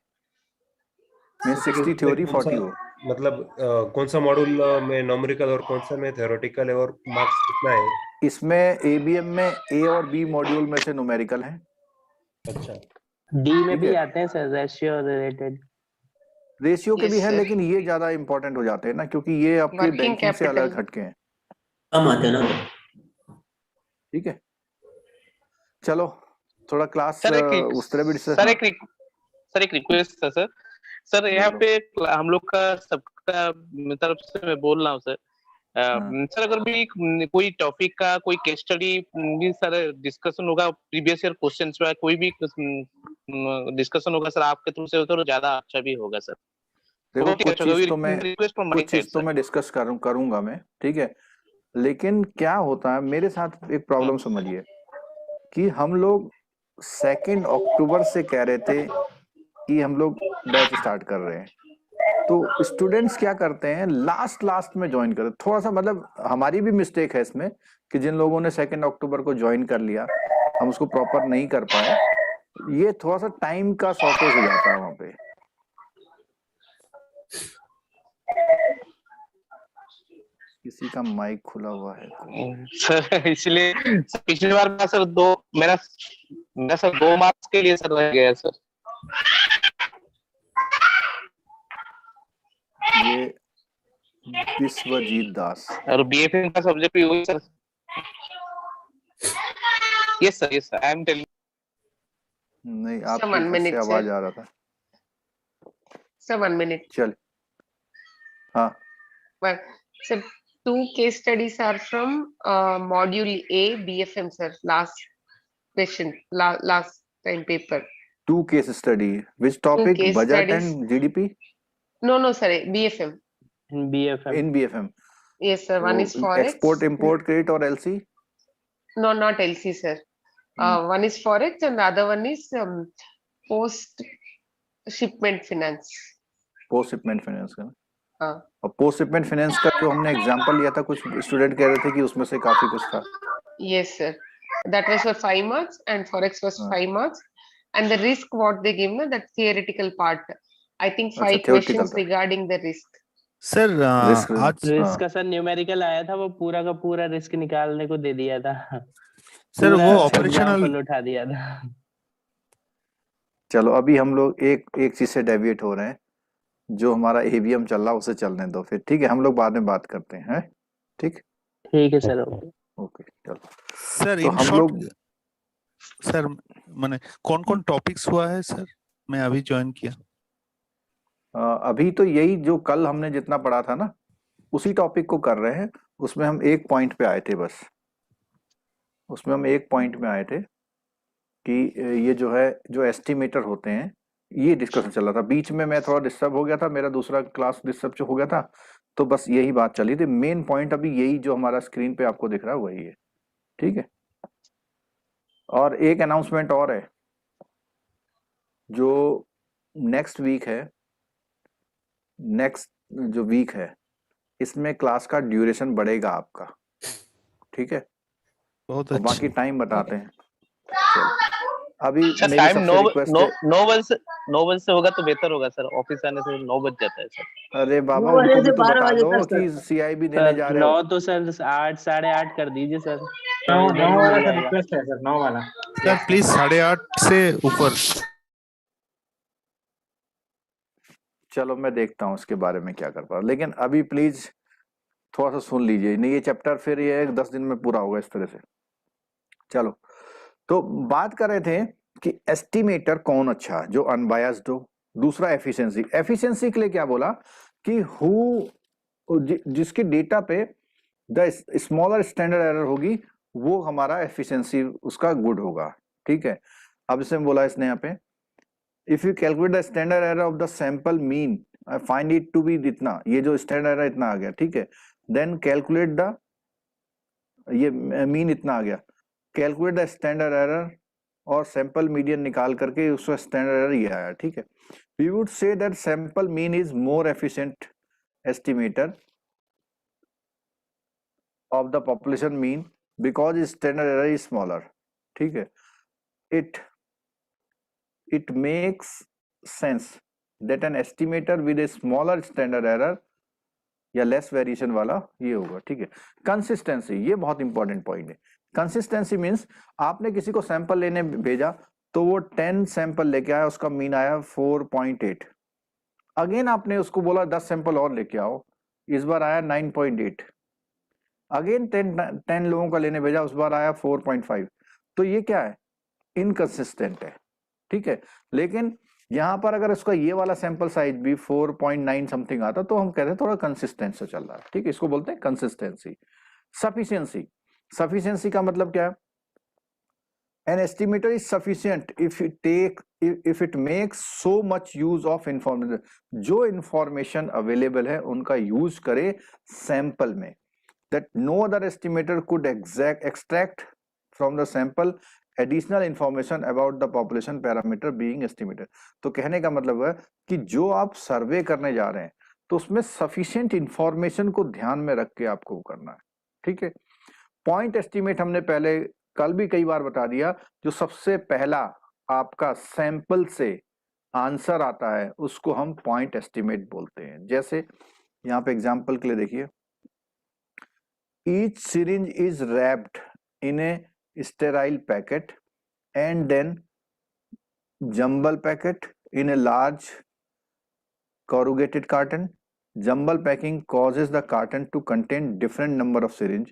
मीन 60 थ्योरी 40 हो। मतलब कौन सा मॉड्यूल में न्यूमेरिकल और कौन सा में थ्योरेटिकल है और मार्क्स कितना है? इसमें ABM में A और B मॉड्यूल में से न्यूमेरिकल है। अच्छा, डी में ठीक भी है। आते हैं सर, रेशियो रिलेटेड। रेशियो के Yes, भी हैं, sir. लेकिन ये ज्यादा इंपॉर्टेंट हो जाते हैं ना, क्योंकि ये आपके Working बैंकिंग से अलग capital. हटके हैं। कम आते हैं ना। ठीक है, चलो थोड़ा क्लास सर उस तरह भी सर एक रिक्वेस्ट था सर। सर यहाँ पे हम लोग का सबका तरफ से मैं बोल रहा हूँ सर सर अगर भी कोई टॉपिक का कोई केस स्टडी भी सर डिस्कशन होगा प्रीवियस ईयर क्वेश्चंस पे, कोई भी डिस्कशन होगा सर आपके थ्रू से तो ज्यादा अच्छा भी होगा सर। देखो रिक्वेस्ट फ्रॉम माय कुछ चीज तो मैं डिस्कस करूंगा मैं, ठीक है। लेकिन क्या होता है मेरे साथ एक प्रॉब्लम समझिए कि हम लोग 2 अक्टूबर से कह रहे थे कि हम लोग बैच स्टार्ट कर रहे हैं, तो स्टूडेंट्स क्या करते हैं लास्ट में ज्वाइन करते, थोड़ा सा मतलब हमारी भी मिस्टेक है इसमें कि जिन लोगों ने 2 अक्टूबर को ज्वाइन कर लिया हम उसको प्रॉपर नहीं कर पाए, ये थोड़ा सा टाइम का शॉर्टेज हो जाता है वहां पे। किसी का माइक खुला हुआ है सर, इसलिए पिछली बार का सर मेरा सर 2 मार्क्स के लिए सर रह गया सर। ये विश्वजीत दास और बीएफएम का सब्जेक्ट भी वही sir. Yes sir I am telling. नहीं आपकी से आवाज आ रहा था सर 1 मिनट। चल हाँ sir 2 case studies are from module A BFM sir, last question, last time paper. 2 case study, which topic? case Budget studies. and GDP? No sir, BFM. BFM. In BFM. Yes sir, one is forex. Export, import, credit or LC? No, not LC sir. One is forex and the other one is post shipment finance. Post shipment finance का। हाँ। और पोस्ट शिपमेंट फाइनेंस का जो हमने एग्जांपल लिया था, कुछ स्टूडेंट कह रहे थे कि उसमें से काफी कुछ था। Yes sir, that was for 5 marks and forex was 5 marks and the risk what they give na, that theoretical part, I think 5 questions regarding the risk. Sir risk का सर न्यूमेरिकल आया था, वो पूरा का पूरा रिस्क निकालने को दे दिया था सर, वो ऑपरेशनल उठा दिया था। चलो अभी हम लोग एक चीज से डेविएट हो रहे हैं, जो हमारा एवीएम चल रहा है उसे चलने दो फिर, ठीक है। हम लोग बाद में बात करते हैं, ठीक है सर। ओके चलो सर। तो हम लोग सर माने कौन टॉपिक्स हुआ है सर? मैं अभी ज्वाइन किया। अभी तो यही जो कल हमने जितना पढ़ा था ना उसी टॉपिक को कर रहे हैं। उसमें हम एक पॉइंट पे आए थे, बस उसमें हम एक पॉइंट में आए थे कि ये जो है जो एस्टिमेटर होते हैं ये डिस्कशन चल रहा था। बीच में मैं थोड़ा डिस्टर्ब हो गया था, मेरा दूसरा क्लास डिस्टर्ब हो गया था, तो बस यही बात चली थी। मेन पॉइंट अभी यही जो हमारा स्क्रीन पे आपको दिख रहा है वही है, ठीक है। और एक अनाउंसमेंट और है, जो नेक्स्ट वीक है, नेक्स्ट जो वीक है इसमें क्लास का ड्यूरेशन बढ़ेगा आपका, ठीक है। बहुत अच्छा। बाकी टाइम बताते हैं। अभी टाइम 9 से होगा तो बेहतर होगा सर, ऑफिस आने से 9 बज जाता है सर। अरे बाबा उनको भी तो बता दो कि सीआईबी देने जा रहे हो। 9 तो सर 8 8:30 कर दीजिए सर। 9 वाला सर रिक्वेस्ट है सर, 9 वाला सर प्लीज 8:30 से ऊपर। चलो मैं देखता हूँ इसके बारे में क्या कर पा रहा, लेकिन अभी प्लीज थोड़ा सा सुन लीजिए, नहीं ये चैप्टर फिर ये 10 दिन में पूरा होगा इस तरह से। चलो तो बात कर रहे थे कि एस्टिमेटर कौन अच्छा, जो अनबायस्ड हो। दूसरा एफिशिएंसी। एफिशिएंसी के लिए क्या बोला कि जिसकी डेटा पे द स्मॉलर स्टैंडर्ड एरर होगी वो हमारा एफिशिएंसी उसका गुड होगा, ठीक है। अब इसमें बोला इसने यहाँ पे, if you calculate the standard error of the sample mean I find it to be इतना, ये जो स्टैंडर्ड एरर इतना आ गया, ठीक है। देन कैलकुलेट द, ये मीन इतना आ गया, कैलकुलेट द स्टैंडर्ड एरर और सैंपल मीडियन निकाल करके उसका स्टैंडर्ड एरर ये आया, ठीक है। We would say that sample mean is more efficient estimator of the population mean because standard error is smaller, ठीक है। It makes sense that an estimator with a smaller standard error या लेस वेरिएशन वाला ये होगा, ठीक है। कंसिस्टेंसी, ये बहुत इंपॉर्टेंट पॉइंट है। कंसिस्टेंसी मींस आपने किसी को सैंपल लेने भेजा तो वो 10 सैंपल लेके आया, उसका मीन आया 4.8। अगेन आपने उसको बोला 10 सैंपल और लेके आओ, इस बार आया 9.8। अगेन 10 लोगों का लेने भेजा, उस बार आया 4.5। तो ये क्या है, इनकंसिस्टेंट है, ठीक है। लेकिन यहाँ पर अगर उसका ये वाला सैंपल साइज भी 4.9 समथिंग आता तो हम कहते हैं थोड़ा कंसिस्टेंट से चल रहा है, ठीक है, इसको बोलते हैं कंसिस्टेंसी। सफिशिएंसी, सफिशिएंसी का मतलब क्या है? An estimator is sufficient if it makes so much use of information, जो information available है उनका यूज करे सैंपल में, that no other estimator could extract from the sample additional information about the population parameter being estimated। तो कहने का मतलब है कि जो आप सर्वे करने जा रहे हैं तो उसमें सफिशिएंट इंफॉर्मेशन को ध्यान में रख के आपको करना है, ठीक है। पॉइंट एस्टिमेट हमने पहले कल भी कई बार बता दिया, जो सबसे पहला आपका सैंपल से आंसर आता है उसको हम पॉइंट एस्टिमेट बोलते हैं। जैसे यहाँ पे एग्जांपल के लिए देखिए, each syringe is wrapped in a sterile packet and then jumble packet in a large corrugated carton. Jumble packing causes the carton to contain different number of syringe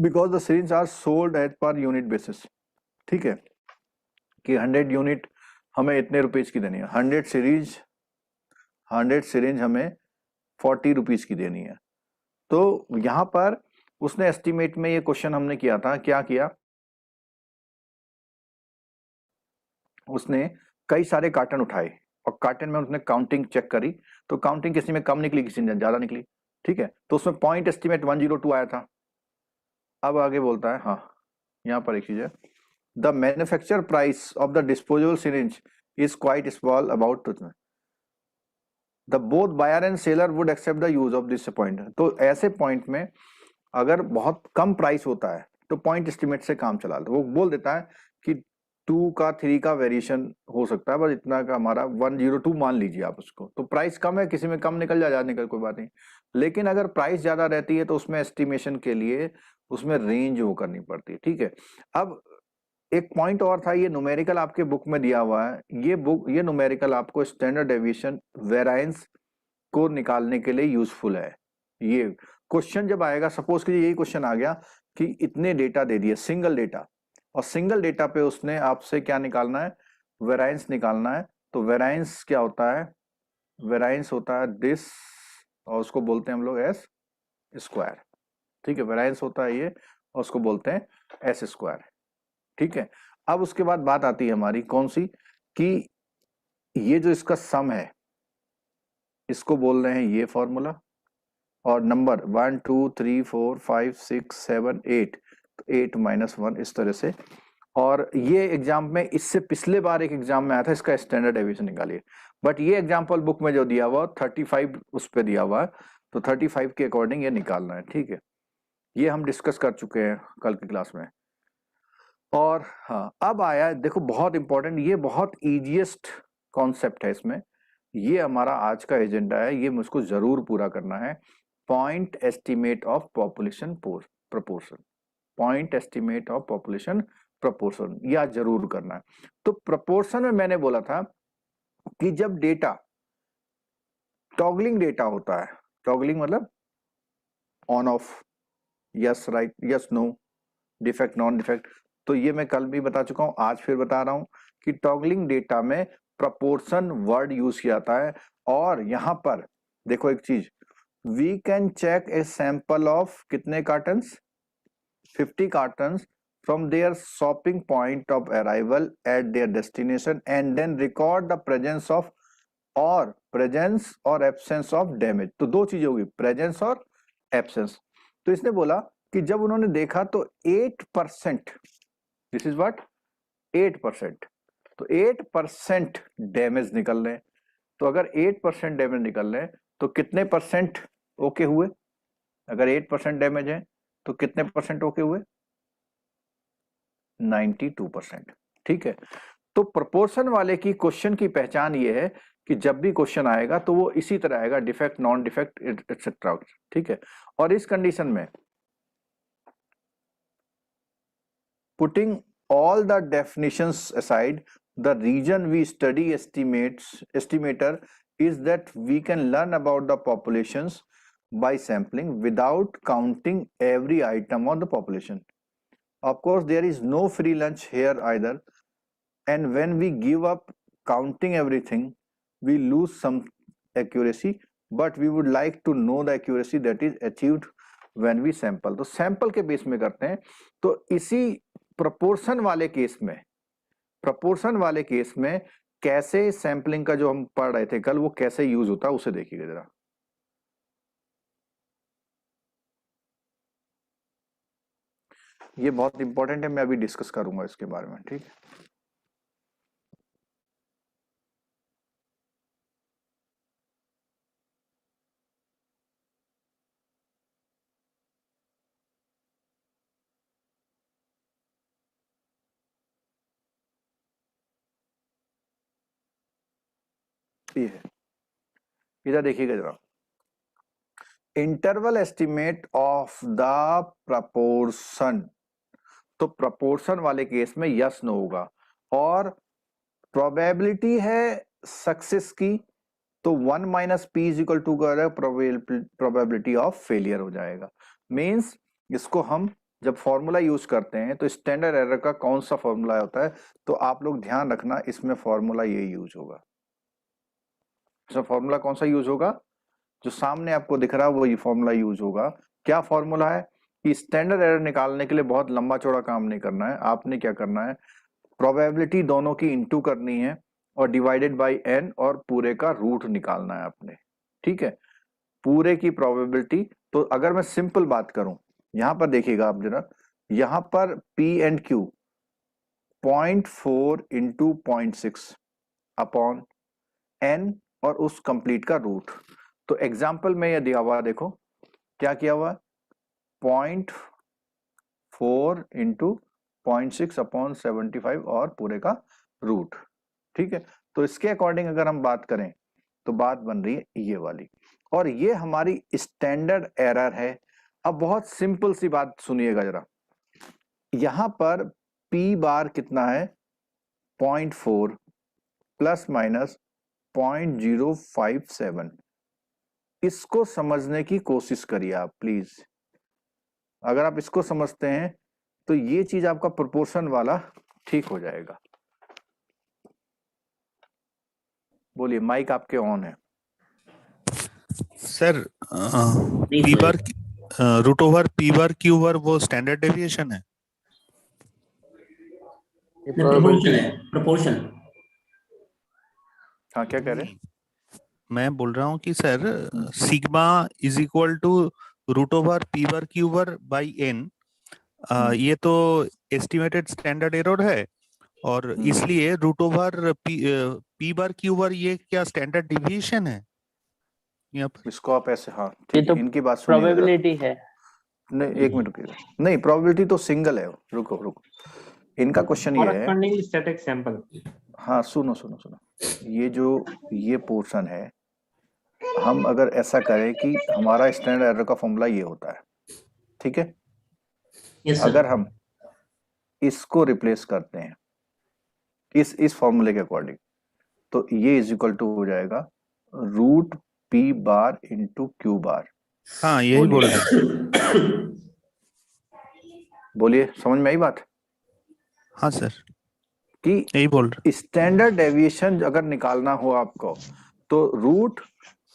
because the syringes are sold at per unit basis, ठीक है, कि 100 यूनिट हमें इतने रुपीज की देनी है, 100 सिरिंज हमें 40 रुपीज की देनी है। तो यहां पर उसने एस्टिमेट में ये क्वेश्चन हमने किया था, क्या किया, उसने कई सारे कार्टन उठाए और कार्टन में उसने काउंटिंग चेक करी, तो काउंटिंग किसी में कम निकली किसी में ज्यादा निकली, ठीक है, तो उसमें पॉइंट एस्टिमेट 102 आया था। अब आगे बोलता है, हाँ यहाँ पर एक चीज है, the manufacture price of the disposable syringe is quite small about the both buyer and seller would accept the use of this point. तो ऐसे पॉइंट में अगर बहुत कम प्राइस होता है तो पॉइंट एस्टिमेट से काम चला, तो वो बोल देता है कि 2 का 3 का वेरिएशन हो सकता है, बस इतना का हमारा 102 मान लीजिए आप उसको, तो प्राइस कम है, किसी में कम निकल जाए, ज्यादा निकल, कोई बात नहीं। लेकिन अगर प्राइस ज्यादा रहती है तो उसमें एस्टिमेशन के लिए उसमें रेंज वो करनी पड़ती है, ठीक है। अब एक पॉइंट और था, ये न्यूमेरिकल आपके बुक में दिया हुआ है, ये न्यूमेरिकल आपको स्टैंडर्ड डेविएशन वेरिएंस को निकालने के लिए यूजफुल है। ये क्वेश्चन जब आएगा, सपोज कीजिए यही क्वेश्चन आ गया कि इतने डेटा दे दिए, सिंगल डेटा, और सिंगल डेटा पे उसने आपसे क्या निकालना है, वेरिएंस निकालना है। तो वेरिएंस क्या होता है, वेरिएंस होता है दिस, और उसको बोलते हैं हम लोग एस स्क्वायर, ठीक है, वेरिएंस होता है ये, और उसको बोलते हैं एस स्क्वायर, ठीक है। अब उसके बाद बात आती है हमारी कौन सी, कि ये जो इसका सम है इसको बोल रहे हैं ये फॉर्मूला, और नंबर 1 2 3 4 5 6 7 8, 8 - 1 इस तरह से। और ये एग्जाम में, इससे पिछले बार एक एग्जाम में आया था, इसका स्टैंडर्ड डेविएशन निकालिए, बट ये एग्जाम्पल बुक में जो दिया हुआ 35 उस पर दिया हुआ है, तो 35 के अकॉर्डिंग ये निकालना है, ठीक है। ये हम डिस्कस कर चुके हैं कल की क्लास में। और हाँ, अब आया देखो बहुत इंपॉर्टेंट, ये बहुत इजीएस्ट कॉन्सेप्ट है इसमें, ये हमारा आज का एजेंडा है, ये मुझको जरूर पूरा करना है। Point estimate of population proportion, point estimate of population proportion, यह जरूर करना है। तो प्रपोर्शन में मैंने बोला था कि जब डेटा टॉगलिंग डेटा होता है, टॉगलिंग मतलब on off, yes right yes no, defect non defect, तो ये मैं कल भी बता चुका हूं, आज फिर बता रहा हूं कि टॉगलिंग डेटा में प्रपोर्शन वर्ड यूज किया जाता है। और यहां पर देखो एक चीज, we can check a sample of कितने cartons, 50 cartons from their stopping point of arrival at their destination and then record the presence or absence of damage। तो दो चीजें होगी, प्रेजेंस और एब्सेंस। तो इसने बोला कि जब उन्होंने देखा तो 8%, दिस इज व्हाट 8%, तो 8% डैमेज निकल रहे हैं। तो अगर 8% डैमेज निकल रहे हैं तो कितने परसेंट ओके हुए, अगर 8% डैमेज है तो कितने परसेंट ओके हुए, 92%, ठीक है। तो प्रोपोर्शन वाले की क्वेश्चन की पहचान ये है कि जब भी क्वेश्चन आएगा तो वो इसी तरह आएगा, डिफेक्ट नॉन डिफेक्ट एक्सेट्रा, ठीक है। और इस कंडीशन में putting all the definitions aside, the reason we study estimator is that we can learn about the populations by sampling without counting every item of the population. Of course, there is no free lunch here either. And when we give up counting everything, we lose some accuracy, but we would like to know the accuracy that is achieved when we sample. तो सैंपल के बेस में करते हैं। तो इसी प्रोपोर्शन वाले केस में कैसे सैंपलिंग का जो हम पढ़ रहे थे कल, वो कैसे यूज होता है उसे देखिएगा जरा। ये बहुत इंपॉर्टेंट है, मैं अभी डिस्कस करूंगा इसके बारे में, ठीक है। ये है, इधर देखिएगा जरा, interval estimate of the proportion. तो प्रपोर्शन वाले केस में यस नो होगा, और प्रोबेबिलिटी है सक्सेस की, तो 1 minus p is equal to probability of failure हो जाएगा। मीन्स इसको हम जब फॉर्मूला यूज करते हैं तो स्टैंडर्ड एरर का कौन सा फॉर्मूला होता है, तो आप लोग ध्यान रखना, इसमें फॉर्मूला ये यूज होगा। इसमें फॉर्मूला कौन सा यूज होगा, जो सामने आपको दिख रहा है वही फॉर्मूला यूज होगा। क्या फॉर्मूला है कि स्टैंडर्ड एरर निकालने के लिए बहुत लंबा चौड़ा काम नहीं करना है, आपने क्या करना है, प्रोबेबिलिटी दोनों की इनटू करनी है और डिवाइडेड बाय n, और पूरे का रूट निकालना है आपने, ठीक है, पूरे की प्रोबेबिलिटी। तो अगर मैं सिंपल बात करूं, यहां पर देखिएगा आप जरा, यहां पर P and Q 0.4 into 0.6 upon n और उस कंप्लीट का रूट। तो एग्जाम्पल में यह दिया हुआ, देखो क्या किया हुआ, 0.4 इंटू 0.6 अपॉन 75 और पूरे का रूट, ठीक है। तो इसके अकॉर्डिंग अगर हम बात करें तो बात बन रही है ये वाली, और ये हमारी स्टैंडर्ड एरर है। अब बहुत सिंपल सी बात सुनिएगा जरा, यहां पर P बार कितना है, 0.4 प्लस माइनस 0.057। इसको समझने की कोशिश करिए आप प्लीज। अगर आप इसको समझते हैं तो ये चीज आपका प्रोपोर्शन वाला ठीक हो जाएगा। बोलिए, माइक आपके ऑन है sir. P bar root over p bar q bar वो स्टैंडर्ड डेविएशन है, प्रोपोर्शन। हाँ, क्या कह रहे हैं? मैं बोल रहा हूँ कि sir sigma is equal to root over p bar q bar by n, ये तो एस्टिमेटेड स्टैंडर्ड एरर है, और इसलिए root over p bar q bar ये क्या स्टैंडर्ड डिविएशन है यहाँ पर? इसको आप ऐसे, हाँ ये ठीक तो है, इनकी बात सुनिए। प्रोबेबिलिटी है। नहीं, एक मिनट रुकिएगा, नहीं प्रोबेबिलिटी तो सिंगल है, रुको। इनका क्वेश्चन ये है, स्टैटिक सैंपल। हाँ सुनो, ये जो ये पोर्शन है, हम अगर ऐसा करें कि हमारा स्टैंडर्ड एरर का फॉर्मूला ये होता है, ठीक है। अगर हम इसको रिप्लेस करते हैं इस फॉर्मूले के अकॉर्डिंग, तो ये इज इक्वल टू हो जाएगा root P bar into Q bar. हाँ, यही बोल रहे हैं। बोलिए, समझ में आई बात? हाँ सर, कि यही बोल रहे। स्टैंडर्ड डेविएशन अगर निकालना हो आपको तो root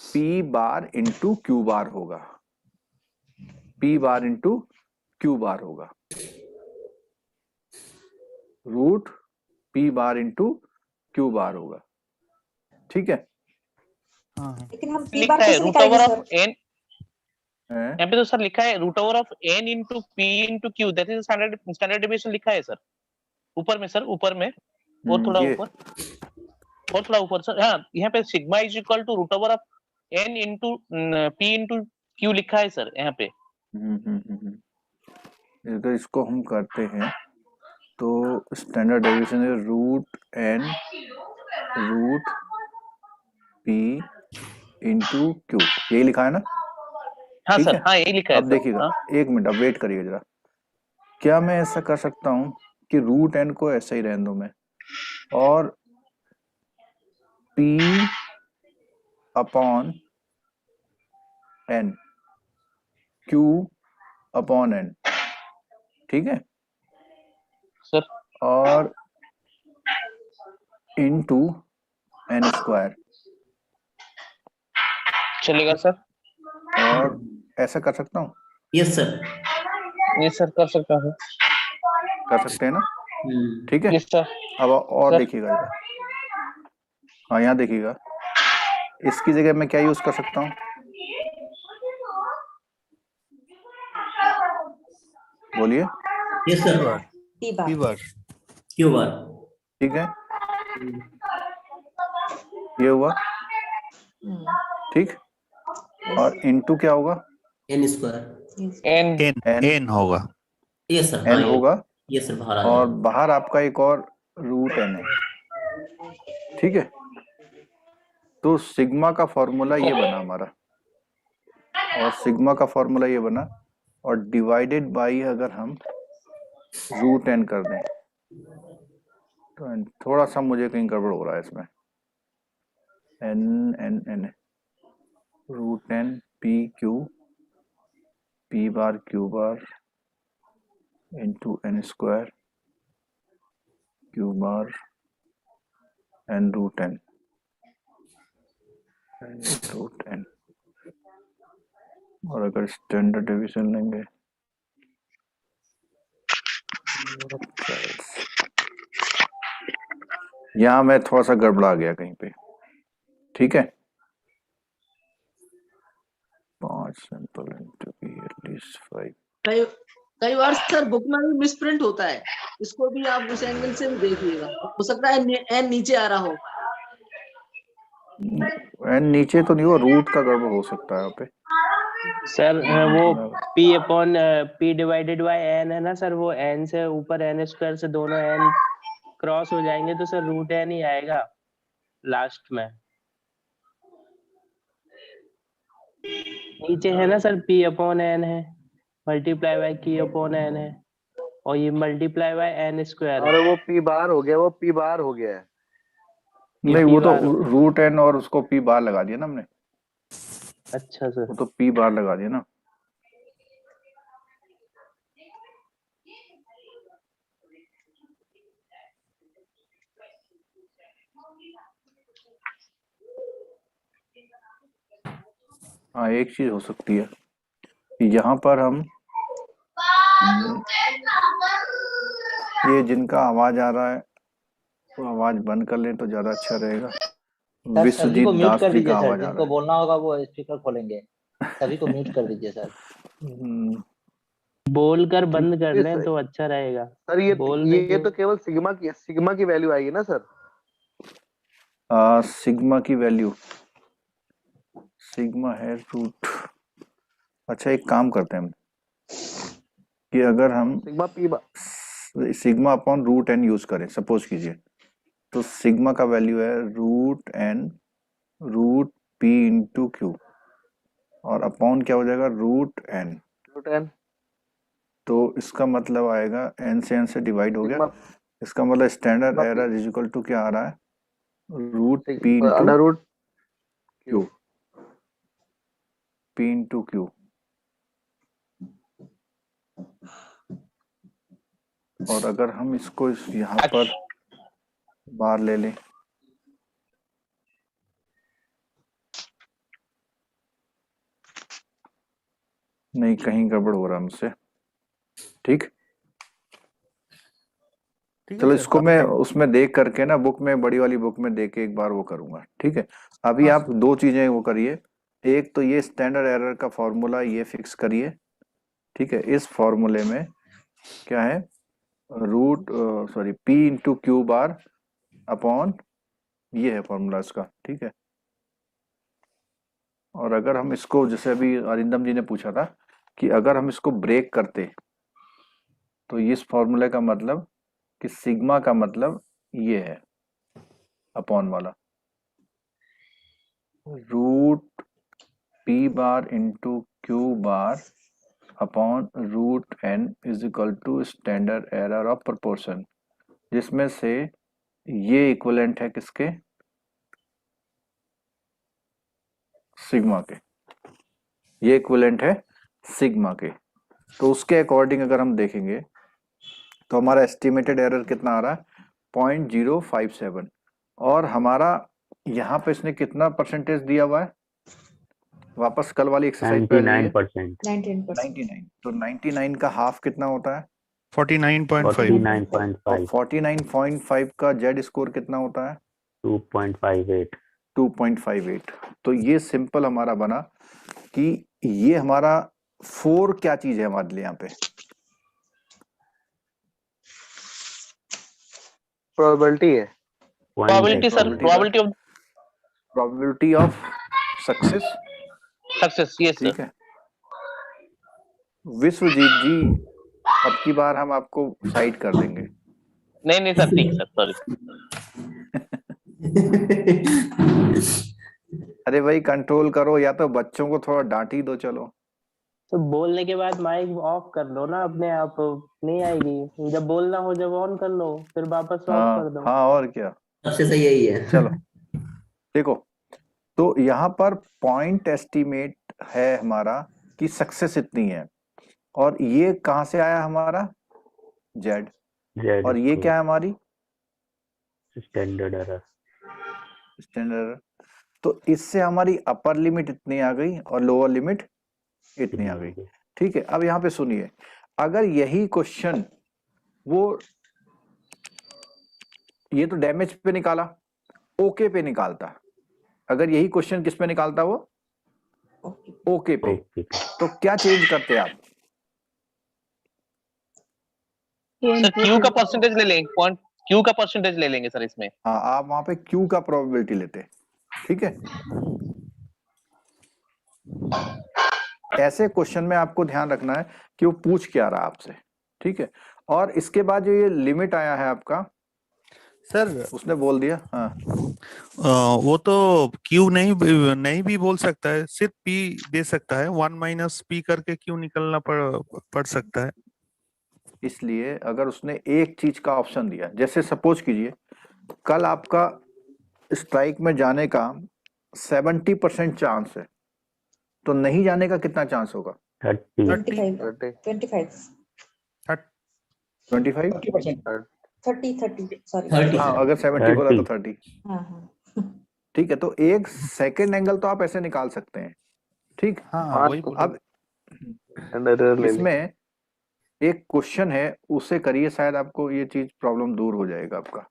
P bar into Q bar होगा, P bar into Q bar होगा, root P bar into Q bar होगा, ठीक है। लेकिन हम पी लिखा बार है कैसे रूट निकालेंगे ओवर सर? ऑफ एन, यहाँ पे तो सर लिखा है root over of n into p into q, that is standard deviation लिखा है सर, ऊपर में सर, ऊपर में, और थोड़ा ऊपर, और थोड़ा ऊपर सर। हाँ, यहाँ पे sigma is equal to root over of n into p into q लिखा है सर यहाँ पे। अगर इसको हम करते हैं तो स्टैंडर्ड डेविएशन है root n root p into q, यही लिखा है ना? हाँ ठीक सर, है? हाँ यही लिखा है। अब देखिएगा, एक मिनट, अब वेट करिए जरा। क्या मैं ऐसा कर सकता हूँ कि रूट एन को ऐसा ही रहने दूं मैं, और P upon n, Q upon n, ठीक है सर, और इनटू एन स्क्वायर। चलेगा सर? और ऐसा कर सकता हूँ? Yes sir. ये सर कर सकता हूँ। कर सकते हैं ना? ठीक है। Yes sir. अब और सर। देखिएगा इधर। हाँ यहाँ देखिएगा, इसकी जगह मैं क्या यूज कर सकता हूँ? बोलिए। Yes sir. P bar. Q bar. ठीक है, ये हुआ ठीक। और इनटू क्या होगा? N square. एन होगा। Yes sir. एन होगा। यस सर, बाहर आ और जाएगा। बाहर आपका एक और रूट एन है, ठीक है। तो सिग्मा का फॉर्मूला ये बना हमारा, और सिग्मा का फॉर्मूला ये बना, और डिवाइडेड बाई अगर हम रूट एन कर दें तो थोड़ा सा मुझे कहीं गड़बड़ हो रहा है इसमें। N n n root n p q p bar q bar into n square q bar n root n root n. और अगर स्टैंडर्ड डिवीजन लेंगे यहाँ मैं थोड़ा सा गड़बड़ा गया कहीं पे, ठीक है। 5 सैंपल इनटू पी एटलीस्ट 5। कई बार सर बुक में भी मिसप्रिंट होता है, इसको भी आप उस एंगल से भी देखिएगा, हो सकता है एन नीचे आ रहा हो। एन नीचे तो नहीं हो, रूट का गड़बड़ हो सकता है यहाँ पे सर वो p upon p divided by n है ना सर, वो n से ऊपर n स्क्वायर से दोनों n क्रॉस हो जाएंगे तो सर रूट n ही आएगा लास्ट में। नीचे है ना सर p अपॉन n है, multiply by q upon n है, और ये मल्टीप्लाई बाय n स्क्वायर है। अरे वो पी बार हो गया, वो पी बार हो गया है। नहीं, वो तो रूट एन और उसको पी बार लगा दिया ना हमने। अच्छा सर, वो तो पी बार लगा दिया ना। हाँ, एक चीज हो सकती है कि यहाँ पर हम ये जिनका आवाज आ रहा है तो आवाज बंद कर लें तो ज्यादा अच्छा रहेगा। विश्वजीत दास जी का आवाज आ रहा जिनको बोलना होगा वो स्पीकर खोलेंगे, सभी को म्यूट कर दीजिए सर। है। बोलकर बंद कर लें तो अच्छा रहेगा। सर ये तो केवल सिग्मा की वैल्यू आएगी ना सर? सिग्मा की वैल्यू, सिग्मा है रूट। अच्छा, एक काम करते हैं हम कि अगर हम sigma upon root n use करें, सपोज कीजिए, तो सिग्मा का वैल्यू है root n root p into q, और अपॉन क्या हो जाएगा? Root n. तो इसका मतलब आएगा एन से एन से डिवाइड हो गया, इसका मतलब standard error is equal to क्या आ रहा है? Root p into root q, p into q. और अगर हम इसको यहाँ पर बार ले लें, नहीं कहीं गड़बड़ हो रहा है मुझसे, ठीक। चलो इसको मैं उसमें देख करके ना, बुक में, बड़ी वाली बुक में देख के एक बार वो करूंगा, ठीक है। अभी आप दो चीजें वो करिए, एक तो ये स्टैंडर्ड एरर का फॉर्मूला ये फिक्स करिए, ठीक है। इस फॉर्मूले में क्या है? Root sorry p into Q bar upon ये है फॉर्मूला इसका, ठीक है। और अगर हम इसको, जैसे अभी अरिंदम जी ने पूछा था कि अगर हम इसको ब्रेक करते तो इस फॉर्मूले का मतलब कि सिग्मा का मतलब ये है अपॉन वाला, root P bar into Q bar upon root n is equal to standard error of proportion, जिसमें से ये इक्विवेलेंट है किसके? सिग्मा के। ये इक्विवेलेंट है सिग्मा के। तो उसके अकॉर्डिंग अगर हम देखेंगे तो हमारा एस्टिमेटेड एरर कितना आ रहा है? 0.057, और हमारा यहाँ पे इसने कितना परसेंटेज दिया हुआ है? वापस कल वाली एक्सरसाइज पे 99%। 99। तो 99 का हाफ कितना होता है? 49.5। 49.5। 49.5 का जेड स्कोर कितना होता है? 2.58। 2.58। तो ये सिंपल हमारा बना कि ये हमारा 4 क्या चीज है हमारे लिए यहाँ पे? प्रोबेबिलिटी है। Probability sir, probability of success. Yes sir. ठीक है विश्वजीत जी, अब की बार हम आपको साइड कर देंगे। नहीं सर, ठीक सर, सॉरी। अरे भाई कंट्रोल करो, या तो बच्चों को थोड़ा डांट ही दो। चलो तो बोलने के बाद माइक ऑफ कर दो ना, अपने आप नहीं आएगी। जब बोलना हो जब ऑन कर लो, फिर वापस ऑफ कर दो। हाँ और क्या, सबसे सही यही है। चलो देखो, तो यहाँ पर पॉइंट एस्टीमेट है हमारा कि सक्सेस इतनी है, और ये कहाँ से आया हमारा? जेड। और ये क्या है हमारी? Standard error. तो इससे हमारी अपर लिमिट इतनी आ गई और लोअर लिमिट इतनी आ गई। ठीक है, अब यहाँ पे सुनिए, अगर यही क्वेश्चन वो ये तो डैमेज पे निकाला, ओके पे निकालता, अगर यही क्वेश्चन किस पे निकालता वो? ओके पे। तो क्या चेंज करते आप? सर क्यू का परसेंटेज ले लेंगे, क्यू का परसेंटेज ले लेंगे सर इसमें। हाँ, आप वहां पे क्यू का प्रोबेबिलिटी लेते। ठीक है, ऐसे क्वेश्चन में आपको ध्यान रखना है कि वो पूछ क्या रहा आपसे। ठीक है, और इसके बाद जो ये लिमिट आया है आपका, सर उसने बोल दिया। हाँ वो तो क्यू नहीं भी बोल सकता है, सिर्फ पी दे सकता है। 1 - p करके क्यू निकलना पड़ सकता है। इसलिए अगर उसने एक चीज का ऑप्शन दिया, जैसे सपोज कीजिए कल आपका स्ट्राइक में जाने का 70% चांस है, तो नहीं जाने का कितना चांस होगा? 25 30 सॉरी। हाँ, अगर 70 बोला तो 30। हाँ। ठीक है, तो एक सेकंड एंगल तो आप ऐसे निकाल सकते हैं। ठीक, हाँ, वही अब इसमें एक क्वेश्चन है, उसे करिए, शायद आपको ये चीज प्रॉब्लम दूर हो जाएगा आपका।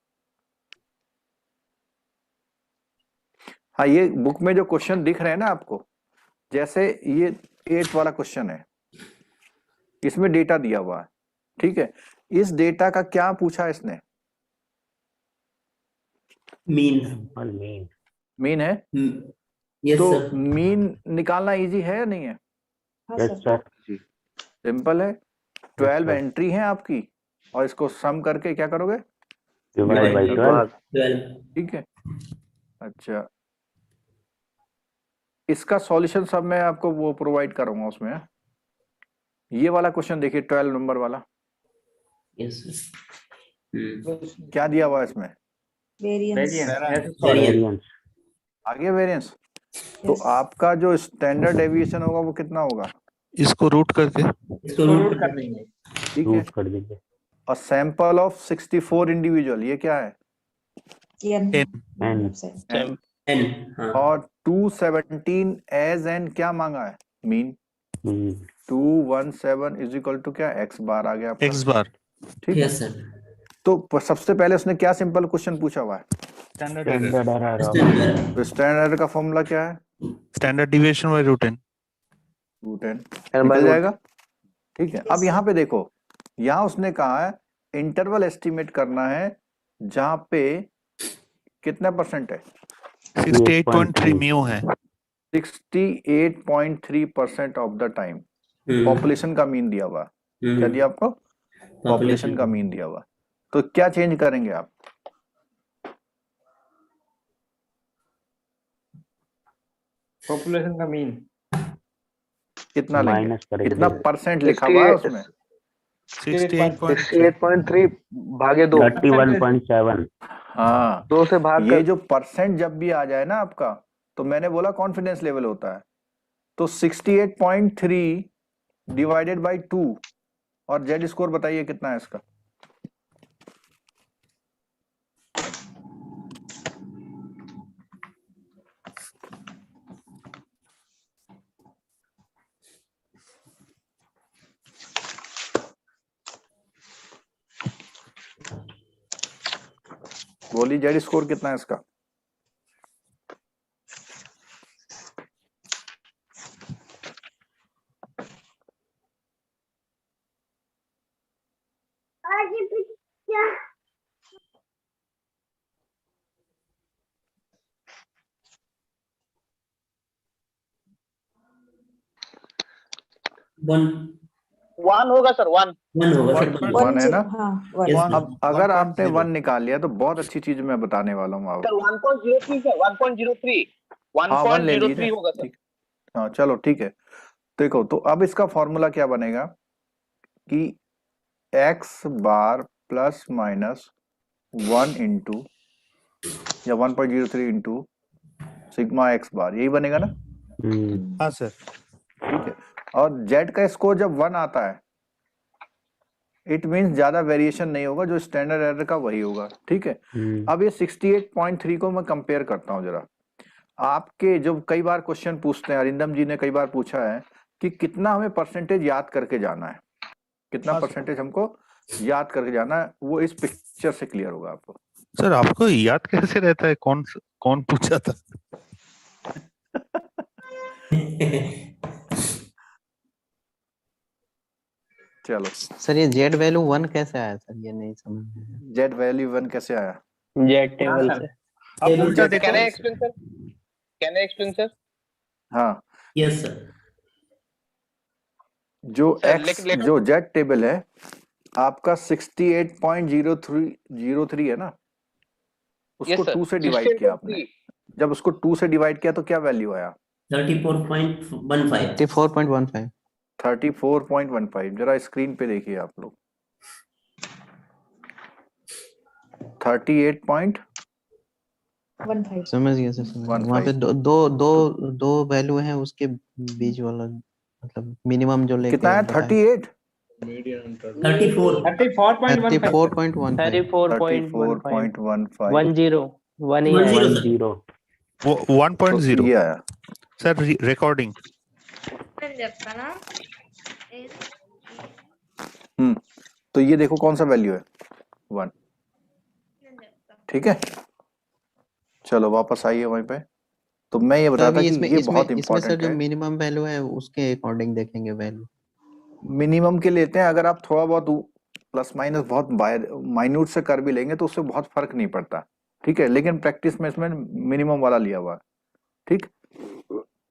हाँ, ये बुक में जो क्वेश्चन दिख रहे हैं ना आपको, जैसे ये 8 वाला क्वेश्चन है, इसमें डेटा दिया हुआ है। ठीक है, इस डेटा का क्या पूछा इसने? मीन है। यस तो सर। मीन निकालना इजी है या नहीं है? Yes sir. सिंपल है। 12 एंट्री है आपकी, और इसको सम करके क्या करोगे? Divide by 12। ठीक है, अच्छा, इसका सॉल्यूशन सब मैं आपको वो प्रोवाइड करूंगा उसमें। ये वाला क्वेश्चन देखिए, 12 नंबर वाला। Yes sir. क्या दिया हुआ है इसमें? वेरिएंस। आगे वेरिएंस। तो आपका जो स्टैंडर्ड डेविएशन होगा वो कितना होगा? इसको रूट करके कर देंगे। ठीक है, रूट कर देंगे। और सैंपल ऑफ 64 इंडिविजुअल, ये क्या है? एन। और 217 एज एन क्या मांगा है? मीन। 217 इज इक्वल टू क्या? x बार आ गया आपका। x बार। ठीक है, यस सर। तो सबसे पहले उसने क्या सिंपल क्वेश्चन पूछा हुआ है? Standard error. तो स्टैंडर्ड एरर का फॉर्मूला क्या है? Standard deviation by root n. निकल जाएगा। ठीक है, अब यहाँ पे देखो, यहाँ उसने कहा है इंटरवल एस्टिमेट करना है जहां पे कितना परसेंट है? 68.3 म्यू है। 68.3% ऑफ द टाइम। पॉपुलेशन का मीन दिया हुआ। क्या दिया आपको? पॉपुलेशन का मीन दिया हुआ। तो क्या चेंज करेंगे आप? पॉपुलेशन का मीन कितना लेंगे? माइनस करेंगे। कितना परसेंट लिखा हुआ है उसमें? 68.3 भागे 2। 31.7। हाँ, 2 से भाग ये जो परसेंट जब भी आ जाए ना आपका, तो मैंने बोला कॉन्फिडेंस लेवल होता है, तो 68.3 डिवाइडेड बाय 2, और जेड स्कोर बताइए कितना है इसका? बोलिए जेड स्कोर कितना है इसका? वन होगा सर, वन होगा सर, 1 है ना? हाँ, अब अगर आपने 1 निकाल लिया तो बहुत अच्छी चीज मैं बताने वाला हूँ सर। आपको। 1.03 सर, 1.03 हाँ 1 ले 1.03 लीजिए, होगा सर। ठीक। हाँ चलो ठीक है। देखो तो अब इसका फॉर्मूला क्या बनेगा कि x बार प्लस माइनस 1 इंटू या 1.03 इंटू सिग्मा x बार, यही बनेगा ना? हाँ सर। ठीक है। और z का स्कोर जब 1 आता है इट मींस ज्यादा वेरिएशन नहीं होगा, जो स्टैंडर्ड एरर का वही होगा। ठीक है। अब ये 68.3 को मैं कंपेयर करता हूँ जरा। आपके जो कई बार क्वेश्चन पूछते हैं, अरिंदम जी ने कई बार पूछा है कि कितना हमें परसेंटेज याद करके जाना है, कितना परसेंटेज हमको याद करके जाना है, वो इस पिक्चर से क्लियर होगा आपको। सर आपको याद कैसे रहता है कौन पूछा था? चलो सर ये जेड वैल्यू 1 कैसे आया सर, ये नहीं समझ में आया। जेड वैल्यू 1 कैसे आया? जेड टेबल से। Can I explain sir? Can I explain sir? हाँ यस सर। जो सर, x जो जेड टेबल है आपका 68.03 है ना, उसको 2 से डिवाइड किया आपने। जब उसको 2 से डिवाइड किया तो क्या वैल्यू आया? 34.15। 34.15। 34.15। जरा स्क्रीन पे देखिए आप लोग। 38.15 समझ गया सर, समझ गया। वहाँ पे दो वैल्यू हैं, उसके बीच वाला मतलब मिनिमम जो लेके कितना है? 38 34 1.0 ये आया सर रिकॉर्डिंग। तो ये देखो कौन सा वैल्यू है? 1। ठीक है, चलो वापस आइए वहीं पे। तो मैं ये बताता कि ये बहुत इंपॉर्टेंट है। जो है। मिनिमम वैल्यू है उसके अकॉर्डिंग देखेंगे वैल्यू। मिनिमम के लेते हैं, अगर आप थोड़ा बहुत प्लस माइनस बहुत माइन्यूट से कर भी लेंगे तो उससे बहुत फर्क नहीं पड़ता। ठीक है, लेकिन प्रैक्टिस में इसमें मिनिमम वाला लिया हुआ है। ठीक,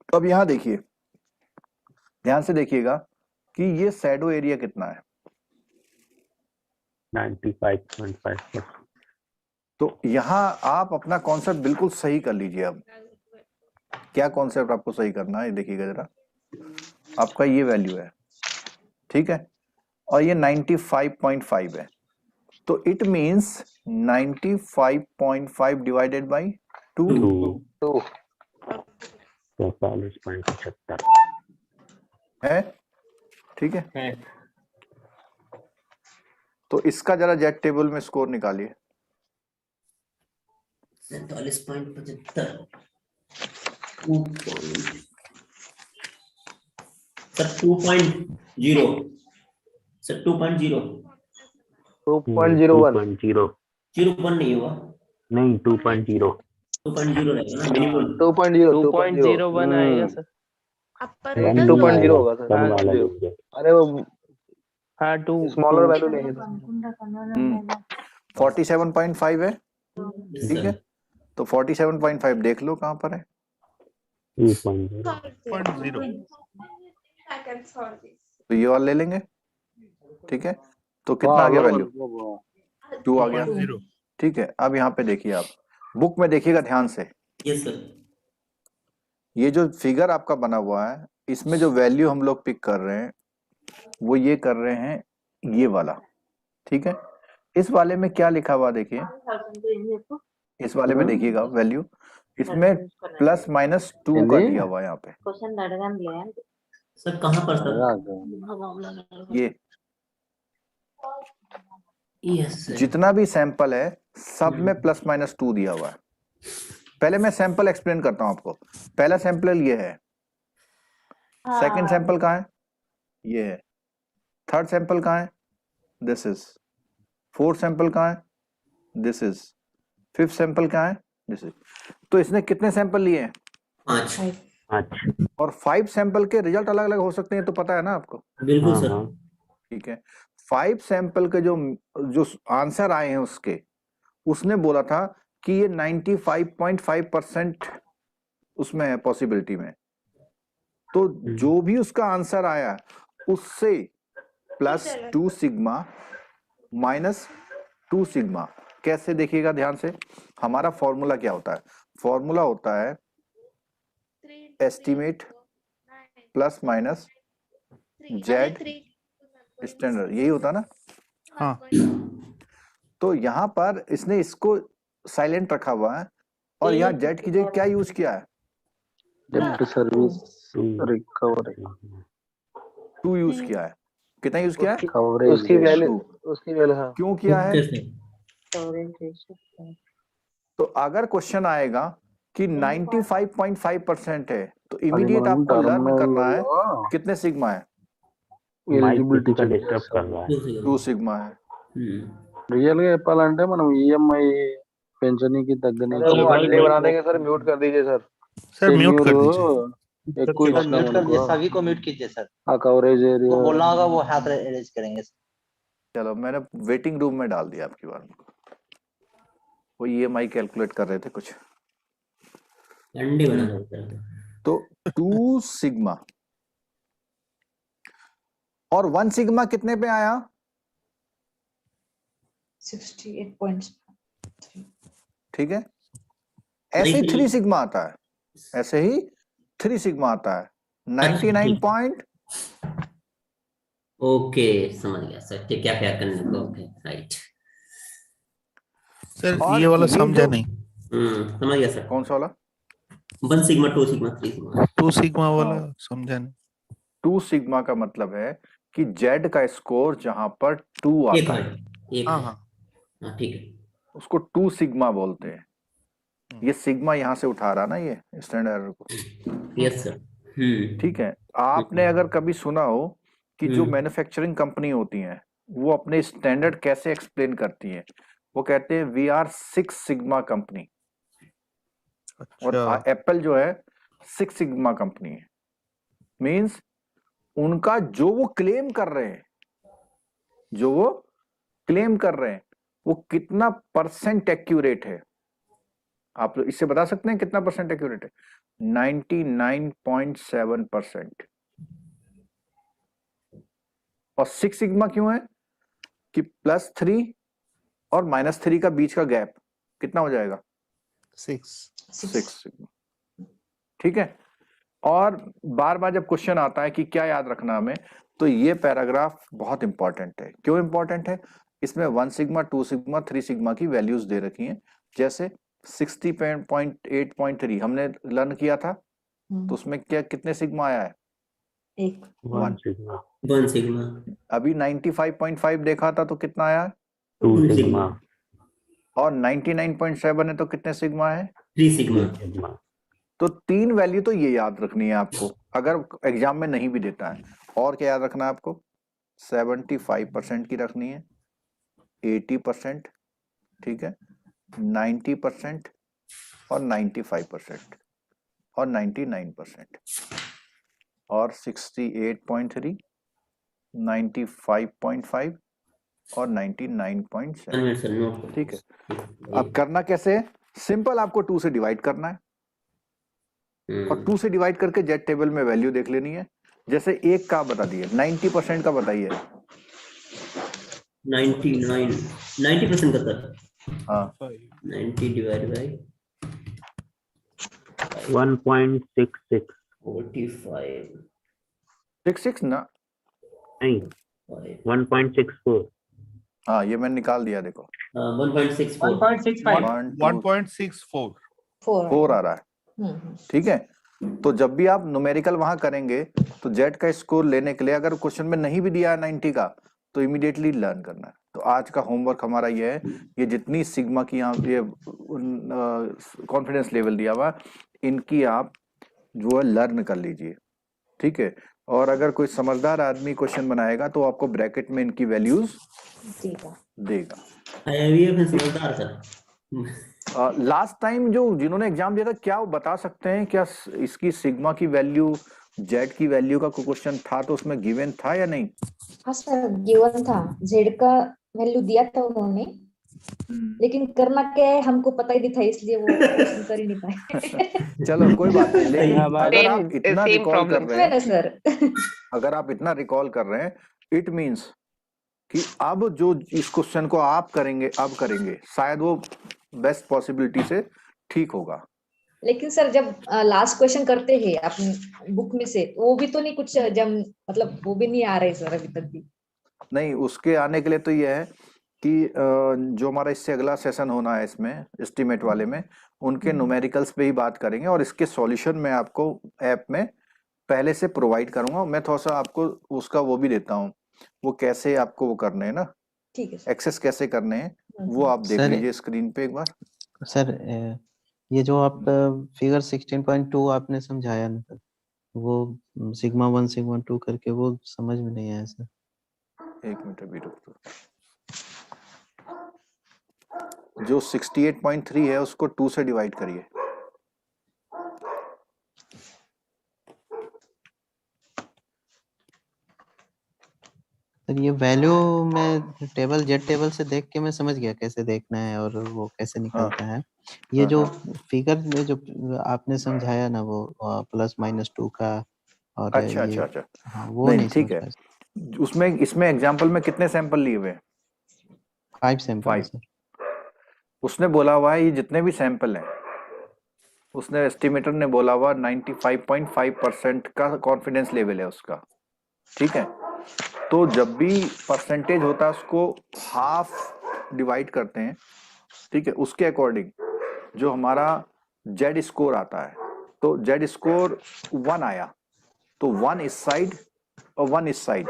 अब यहाँ देखिए, ध्यान से देखिएगा कि ये शैडो एरिया कितना है? 95.5%। तो यहाँ आप अपना कॉन्सेप्ट बिल्कुल सही कर लीजिए। अब क्या कॉन्सेप्ट आपको सही करना है, देखिएगा जरा। आपका ये वैल्यू है, ठीक है, और ये 95.5 है, तो इट मींस 95.5 डिवाइडेड बाई 2 45.75 है। ठीक है, तो इसका जरा जेड टेबल में स्कोर निकालिए। 47.75 सर 2.0 सर 2.0 2.01 0.1 नहीं होगा, नहीं 2.0 रहेगा ना मिनिमम। 2.01 आएगा सर। 2.0 होगा सर। अरे वो हाँ 2 स्मॉलर वैल्यू लेंगे। 47.5 है। ठीक है, तो 47.5 देख लो कहां पर है। 2.0 तो ये वाला ले लेंगे। ठीक है, तो कितना आ गया वैल्यू? 2 आ गया। ठीक है, अब यहाँ पे देखिए, आप बुक में देखिएगा ध्यान से। Yes sir. ये जो फिगर आपका बना हुआ है, इसमें जो वैल्यू हम लोग पिक कर रहे हैं वो ये कर रहे हैं, ये वाला। ठीक है, इस वाले में क्या लिखा हुआ देखिए, इस वाले में देखिएगा वैल्यू, इसमें प्लस माइनस 2 का दिया हुआ है यहाँ पे। सर कहाँ पर सर? ये यस सर। जितना भी सैंपल है सब में प्लस माइनस 2 दिया हुआ है। पहले मैं सैंपल एक्सप्लेन करता हूं आपको। पहला सैंपल ये है, सेकंड सैंपल कहाँ है? ये है। थर्ड सैंपल कहाँ है? This is. फोर्थ सैंपल कहाँ है? This is. 5th सैंपल क्या है जैसे, तो इसने कितने सैंपल लिए हैं? 5। और 5 सैंपल के रिजल्ट अलग अलग हो सकते हैं, तो पता है ना आपको? बिल्कुल सर। ठीक है, 5 सैंपल के जो आंसर आए हैं उसके, उसने बोला था कि ये 95.5% उसमें है पॉसिबिलिटी में। तो जो भी उसका आंसर आया उससे +2 सिग्मा -2 सिग्मा, कैसे देखिएगा ध्यान से, हमारा फॉर्मूला क्या होता है? फॉर्मूला होता है estimate plus minus Z standard, यही होता ना? हाँ। तो यहाँ पर इसने इसको साइलेंट रखा हुआ है और यहाँ जेड की जगह क्या यूज किया है? डेप्ट सर्विस रिकवरी 2 यूज किया है। कितना यूज किया है? उसकी वैल्यू हाँ। क्यों किया है? तो अगर क्वेश्चन आएगा कि 95.5% है तो इमीडिएट आपको लर्न करना है कितने सिग्मा है? एलिजिबिलिटी का डिस्टर्ब कर रहा है। 2 सिग्मा है। రియల్ గా చెప్పాలంటే మనం ఈఎంఐ పెన్షన్ కి తగ్గని హాలిడే बना देंगे सर, म्यूट कर दीजिए सर। सर म्यूट कर दीजिए। ఎక్కువ म्यूट कर दीजिए, सभी को म्यूट कीजिए सर। ఆ कवरेज वो एरिया बोलना होगा वो हाथ रेज करेंगे। चलो मैंने वेटिंग रूम में डाल दिया आपकी बार में। वो ईएमआई कैलकुलेट कर रहे थे कुछ, तो 2 सिग्मा और 1 सिग्मा कितने पे आया? 68.3। ठीक है, ऐसे ही 3 सिग्मा आता है, ऐसे ही 3 सिग्मा आता है 99. ओके समझ गया सर, क्या क्या करने को। ओके राइट सर, ये वाला समझा नहीं। समझ गया सर। कौन सा वाला? 1 सिग्मा 2 सिग्मा 3 सिग्मा 2 सिग्मा वाला समझा नहीं। 2 सिग्मा का मतलब है कि जेड का स्कोर जहां पर 2 आता है, हाँ ठीक है, उसको 2 सिग्मा बोलते हैं। ये सिग्मा यहाँ से उठा रहा ना ये स्टैंडर्ड एरर को। Yes sir. ठीक है, आपने अगर कभी सुना हो कि जो मैन्युफैक्चरिंग कंपनी होती हैं वो अपने स्टैंडर्ड कैसे एक्सप्लेन करती हैं, वो कहते हैं वी आर 6 सिग्मा कंपनी। और एप्पल जो है 6 सिग्मा कंपनी है। मींस उनका जो वो क्लेम कर रहे हैं, जो वो क्लेम कर रहे हैं वो कितना % एक्यूरेट है, आप इससे बता सकते हैं कितना % एक्यूरेट है? 99.7%। और 6 सिग्मा क्यों है? कि +3 और -3 का बीच का गैप कितना हो जाएगा? 6 सिग्मा। ठीक है, और बार बार जब क्वेश्चन आता है कि क्या याद रखना हमें, तो ये पैराग्राफ बहुत इंपॉर्टेंट है। क्यों इंपॉर्टेंट है? इसमें 1 सिग्मा 2 सिग्मा 3 सिग्मा की वैल्यूज दे रखी हैं। जैसे 60.8.3 हमने लर्न किया था, तो उसमें क्या कितने सिग्मा आया है? 1 सिग्मा। अभी 95.5 देखा था तो कितना आया? 2 सिग्मा। और 99.7 है तो कितने सिग्मा है? 3 सिग्मा। तो 3 वैल्यू तो ये याद रखनी है आपको, अगर एग्जाम में नहीं भी देता है। और क्या याद रखना है आपको? 75% की रखनी है, 80%, ठीक है, 90% और 95% और 99% और 68.3, 95.5 और 99.7। ठीक है, अब करना कैसे है? सिंपल, आपको 2 से डिवाइड करना है और 2 से डिवाइड करके जेड टेबल में वैल्यू देख लेनी है। जैसे एक का बता दिए, 90% का बताइए। 90% का सर। हाँ, 90 डिवाइड बाय 1.66 45 66 ना, नहीं 1.64। हाँ ये मैंने निकाल दिया, देखो 1.64 4 आ रहा है। ठीक है, तो जब भी आप न्यूमेरिकल वहां करेंगे तो जेड का स्कोर लेने के लिए अगर क्वेश्चन में नहीं भी दिया है 90 का, तो इमीडिएटली लर्न करना है। तो आज का होमवर्क हमारा ये है, ये जितनी सिग्मा की यहाँ ये कॉन्फिडेंस लेवल दिया हुआ, इनकी आप जो है लर्न कर लीजिए। ठीक है, और अगर कोई समझदार आदमी क्वेश्चन बनाएगा तो आपको ब्रैकेट में इनकी वैल्यूज देगा। समझदार सर। लास्ट टाइम जो जिन्होंने एग्जाम दिया था, क्या वो बता सकते हैं क्या इसकी सिग्मा की वैल्यू, जेड की वैल्यू का कोई क्वेश्चन था तो उसमें गिवन था या नहीं? हाँ सर, गिवन था, जेड का वैल्यू दिया था उन्होंने, लेकिन करना क्या है हमको पता ही नहीं था, इसलिए वो क्वेश्चन कर ही नहीं पाए। चलो कोई बात नहीं, लेकिन अगर आप इतना same रिकॉल कर problem. रहे हैं, सर अगर आप इतना रिकॉल कर रहे हैं, इट मींस कि अब जो इस क्वेश्चन को आप करेंगे, अब करेंगे, शायद वो बेस्ट पॉसिबिलिटी से ठीक होगा। लेकिन सर जब लास्ट क्वेश्चन करते हैं अपनी बुक में से, वो भी तो नहीं कुछ जब मतलब वो भी नहीं आ रहे सर अभी तक भी। नहीं, उसके आने के लिए तो ये है कि जो हमारा इससे अगला सेशन होना है इसमें एस्टीमेट वाले में, उनके न्यूमेरिकल्स पे ही बात करेंगे और इसके सॉल्यूशन मैं आपको ऐप में पहले से प्रोवाइड करूंगा। मैं थोड़ा सा आपको उसका वो भी देता हूँ, वो कैसे आपको वो करने हैं ना, ठीक है एक्सेस कैसे करने हैं, वो आप देख लीजिए स्क्रीन पे एक बार। सर ये जो आप फिगर 16.2 आपने समझाया ना सर, वो सिग्मा 1 सिग्मा 2 करके वो समझ में नहीं आया सर। एक मिनट अभी रुक दो। जो 68.3 है उसको 2 से डिवाइड करिए। सर ये वैल्यू मैं टेबल जेड टेबल से देख के मैं समझ गया कैसे देखना है और वो कैसे निकलता है। ये जो फिगर में जो आपने समझाया ना वो +-2 का और अच्छा ये अच्छा अच्छा, हाँ वो नहीं नहीं ठीक समझ है। पाया। उसमें इसमें एग्जांपल में कितने सैंपल लिए हुए हैं? 5 सैंपल है सर। उसने बोला हुआ है ये जितने भी सैंपल हैं, उसने एस्टिमेटर ने बोला हुआ 95.5% का कॉन्फिडेंस लेवल है उसका, ठीक है। तो जब भी परसेंटेज होता है उसको हाफ डिवाइड करते हैं, ठीक है, उसके अकॉर्डिंग जो हमारा जेड स्कोर आता है, तो जेड स्कोर 1 आया तो 1 इस साइड और 1 इस साइड,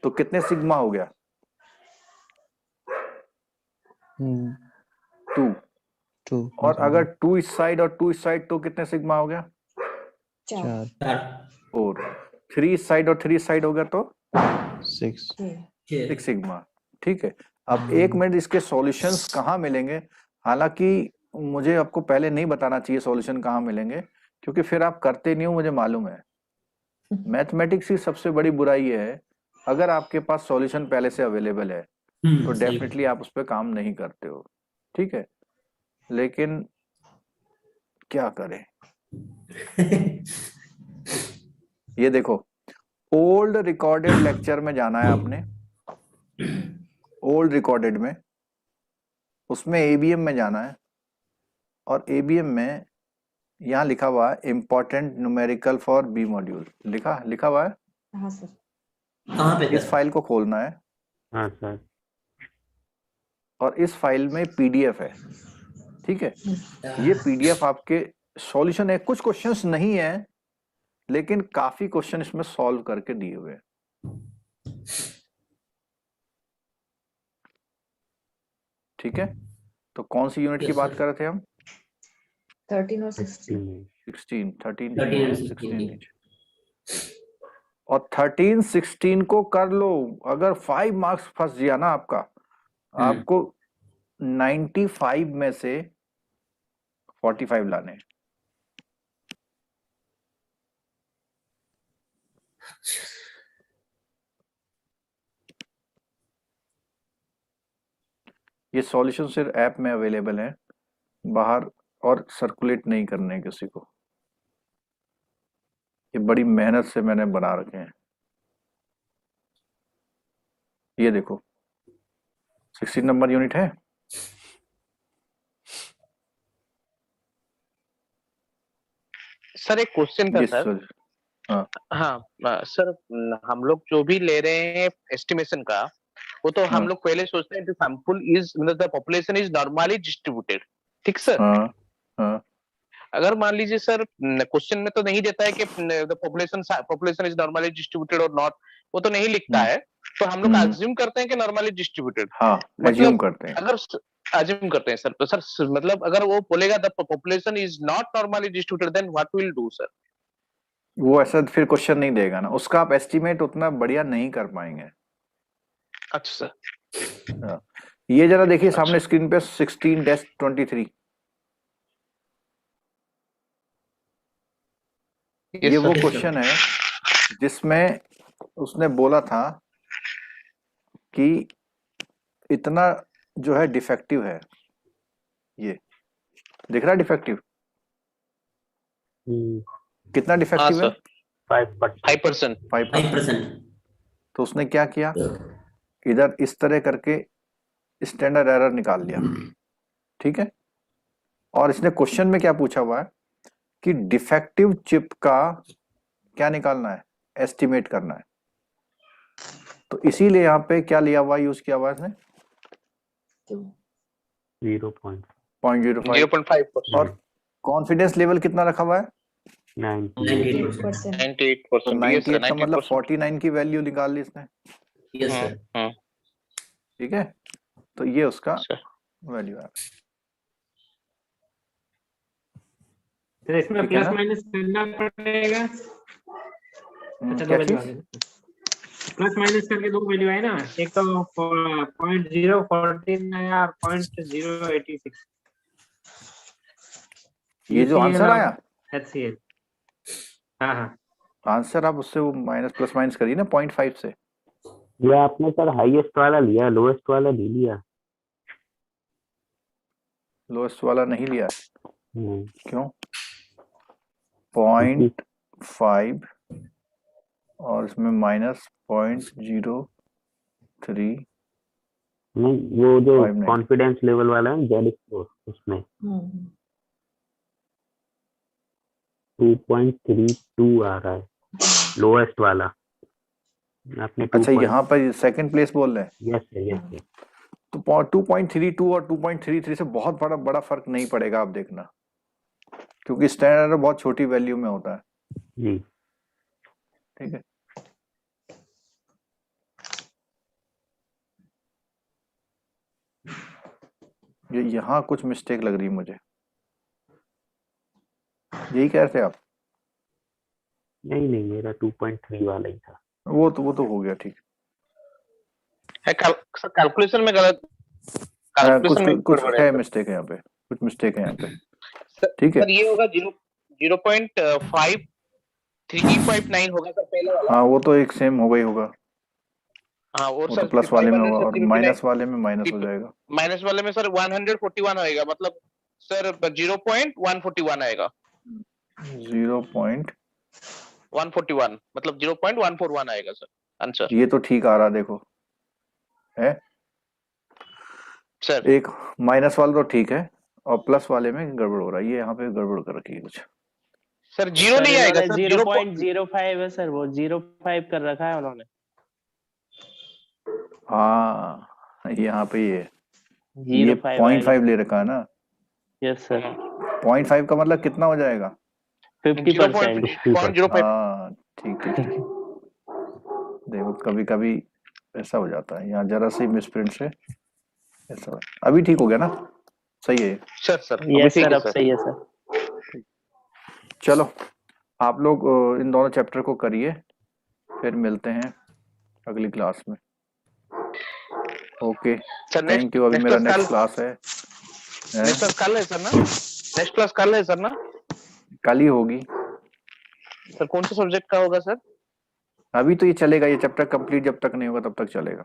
तो कितने सिग्मा हो गया? 2। और अगर 2 इस साइड और 2 इस साइड तो कितने सिग्मा हो गया? 4। और 3 इस साइड और 3 इस साइड हो गया तो 6 सिग्मा, ठीक है। अब एक मिनट, इसके सॉल्यूशंस कहाँ मिलेंगे? हालांकि मुझे आपको पहले नहीं बताना चाहिए सॉल्यूशन कहाँ मिलेंगे, क्योंकि फिर आप करते नहीं हो, मुझे मालूम है। मैथमेटिक्स की सबसे बड़ी बुराई ये है, अगर आपके पास सॉल्यूशन पहले से अवेलेबल है तो डेफिनेटली आप उस पर काम नहीं करते हो, ठीक है। लेकिन क्या करें? ये देखो, ओल्ड रिकॉर्डेड लेक्चर में जाना है आपने, ओल्ड रिकॉर्डेड में, उसमें एबीएम में जाना है, और एबीएम में यहाँ लिखा हुआ है important numerical for B module, लिखा हुआ है। हाँ सर। कहाँ पे इस फाइल को खोलना है। हाँ सर। और इस फाइल में पीडीएफ है, ठीक है। ये पीडीएफ आपके सॉल्यूशन है, कुछ क्वेश्चंस नहीं है लेकिन काफी क्वेश्चन इसमें सॉल्व करके दिए हुए हैं, ठीक है। तो कौन सी यूनिट की बात कर रहे थे हम? 13 और 16। 16, 13 16। और 13 16 को कर लो। अगर 5 मार्क्स फंस गया ना आपका, आपको 95 में से 45 लाने। ये सॉल्यूशन सिर्फ ऐप में अवेलेबल है, बाहर और सर्कुलेट नहीं करने किसी को। ये बड़ी मेहनत से मैंने बना रखे हैं। ये देखो 16 नंबर यूनिट है। सर एक क्वेश्चन था सर। हाँ सर, हम लोग जो भी ले रहे हैं एस्टिमेशन का, वो तो हम लोग पहले सोचते हैं सैंपल इज मतलब the population is normally distributed, ठीक सर। अगर मान लीजिए सर क्वेश्चन में तो नहीं देता है कि the population is normally distributed और नॉट, वो तो नहीं लिखता है, तो हम लोग अज्यूम करते हैं कि नॉर्मली डिस्ट्रीब्यूटेड। हाँ, अज्यूम करते हैं। अगर अज्यूम करते हैं सर, तो सर मतलब अगर वो बोलेगा the population is not normally distributed, then what will do sir? वो ऐसा फिर क्वेश्चन नहीं देगा ना, उसका आप एस्टिमेट उतना बढ़िया नहीं कर पाएंगे। अच्छा सर। ये जरा देखिए सामने स्क्रीन पे 16-23, ये वो क्वेश्चन है जिसमें उसने बोला था कि इतना जो है डिफेक्टिव है। ये दिख रहा है डिफेक्टिव कितना डिफेक्टिव है? 5%। 5%। तो उसने क्या किया, इधर इस तरह करके स्टैंडर्ड एरर निकाल लिया, ठीक है। और इसने क्वेश्चन में क्या पूछा हुआ है कि डिफेक्टिव चिप का क्या निकालना है, एस्टिमेट करना है। तो इसीलिए यहाँ पे क्या लिया हुआ, यूज किया हुआ इसने 0.05 और कॉन्फिडेंस लेवल कितना रखा हुआ है 98%। 98 का मतलब 49 की वैल्यू निकाल ली इसने। Yes sir. ठीक है, तो ये उसका वैल्यू है। तो इसमें प्लस माइनस करना पड़ेगा। अच्छा, दो वैल्यू आ गई, प्लस माइनस करके दो वैल्यू है ना, एक तो 0.014 है और 0.086। ये जो आंसर आया HCL, हाँ आंसर आप उससे वो माइनस प्लस माइनस करिए ना 0.5 से। ये आपने सर हाईएस्ट वाला लिया, लोएस्ट वाला नहीं लिया। लोएस्ट वाला नहीं लिया, क्यों? 0.5 और इसमें माइनस 0.03 नहीं, वो जो कॉन्फिडेंस लेवल वाला है जेड स्कोर, उसमें 2.32 आ रहा है लोएस्ट वाला आपने। अच्छा, यहाँ पर सेकंड प्लेस बोल रहे हैं। Yes sir, yes sir. तो 2.32 और 2.33 से बहुत बड़ा फर्क नहीं पड़ेगा, आप देखना, क्योंकि स्टैंडर्ड बहुत छोटी वैल्यू में होता है जी। ठीक है। ये यहाँ कुछ मिस्टेक लग रही है मुझे, यही कह रहे थे आप? नहीं, मेरा 2.3 वाला ही था। वो तो हो गया, ठीक है। कैलकुलेशन में गलत, कुछ है मिस्टेक है यहाँ पे, कुछ मिस्टेक है यहाँ पे, ठीक है। सर ये होगा 0.5359 होगा सर पहले वाला। हाँ, वो तो एक सेम होगा ही होगा। हाँ, और वो सर तो प्लस वाले में होगा और माइनस वाले में माइनस हो जाएगा। माइनस वाले में सर 141 आएगा, मतलब सर 0.141 आएगा। 0.141 मतलब 0.141 आएगा सर आंसर। ये तो ठीक आ रहा, देखो है सर। एक माइनस वाला तो ठीक है और प्लस वाले में गड़बड़ हो रहा है, ये यहाँ पे गड़बड़ कर रखी है कुछ। सर 0 नहीं आएगा सर, 0.05 है सर, वो 0.5 कर रखा है उन्होंने। हाँ, यहाँ पे ये 0.5 ले रखा है ना। Yes sir. 0.5 का मतलब कितना हो जाएगा? 50%। हाँ, ठीक है। देखो कभी कभी ऐसा हो जाता है, यहाँ जरा सी मिसप्रिंट से ऐसा। अभी ठीक हो गया ना? सही है सर। यस सर, अब सही है सर। चलो आप लोग इन दोनों चैप्टर को करिए, फिर मिलते हैं अगली क्लास में। Okay, thank you. अभी मेरा नेक्स्ट क्लास है। नेक्स्ट क्लास कल है सर ना? नेक्स्ट क्लास कल है सर ना? कल ही होगी सर। कौन से सब्जेक्ट का होगा सर? अभी तो ये चलेगा, ये चैप्टर कंप्लीट जब तक नहीं होगा तब तक चलेगा।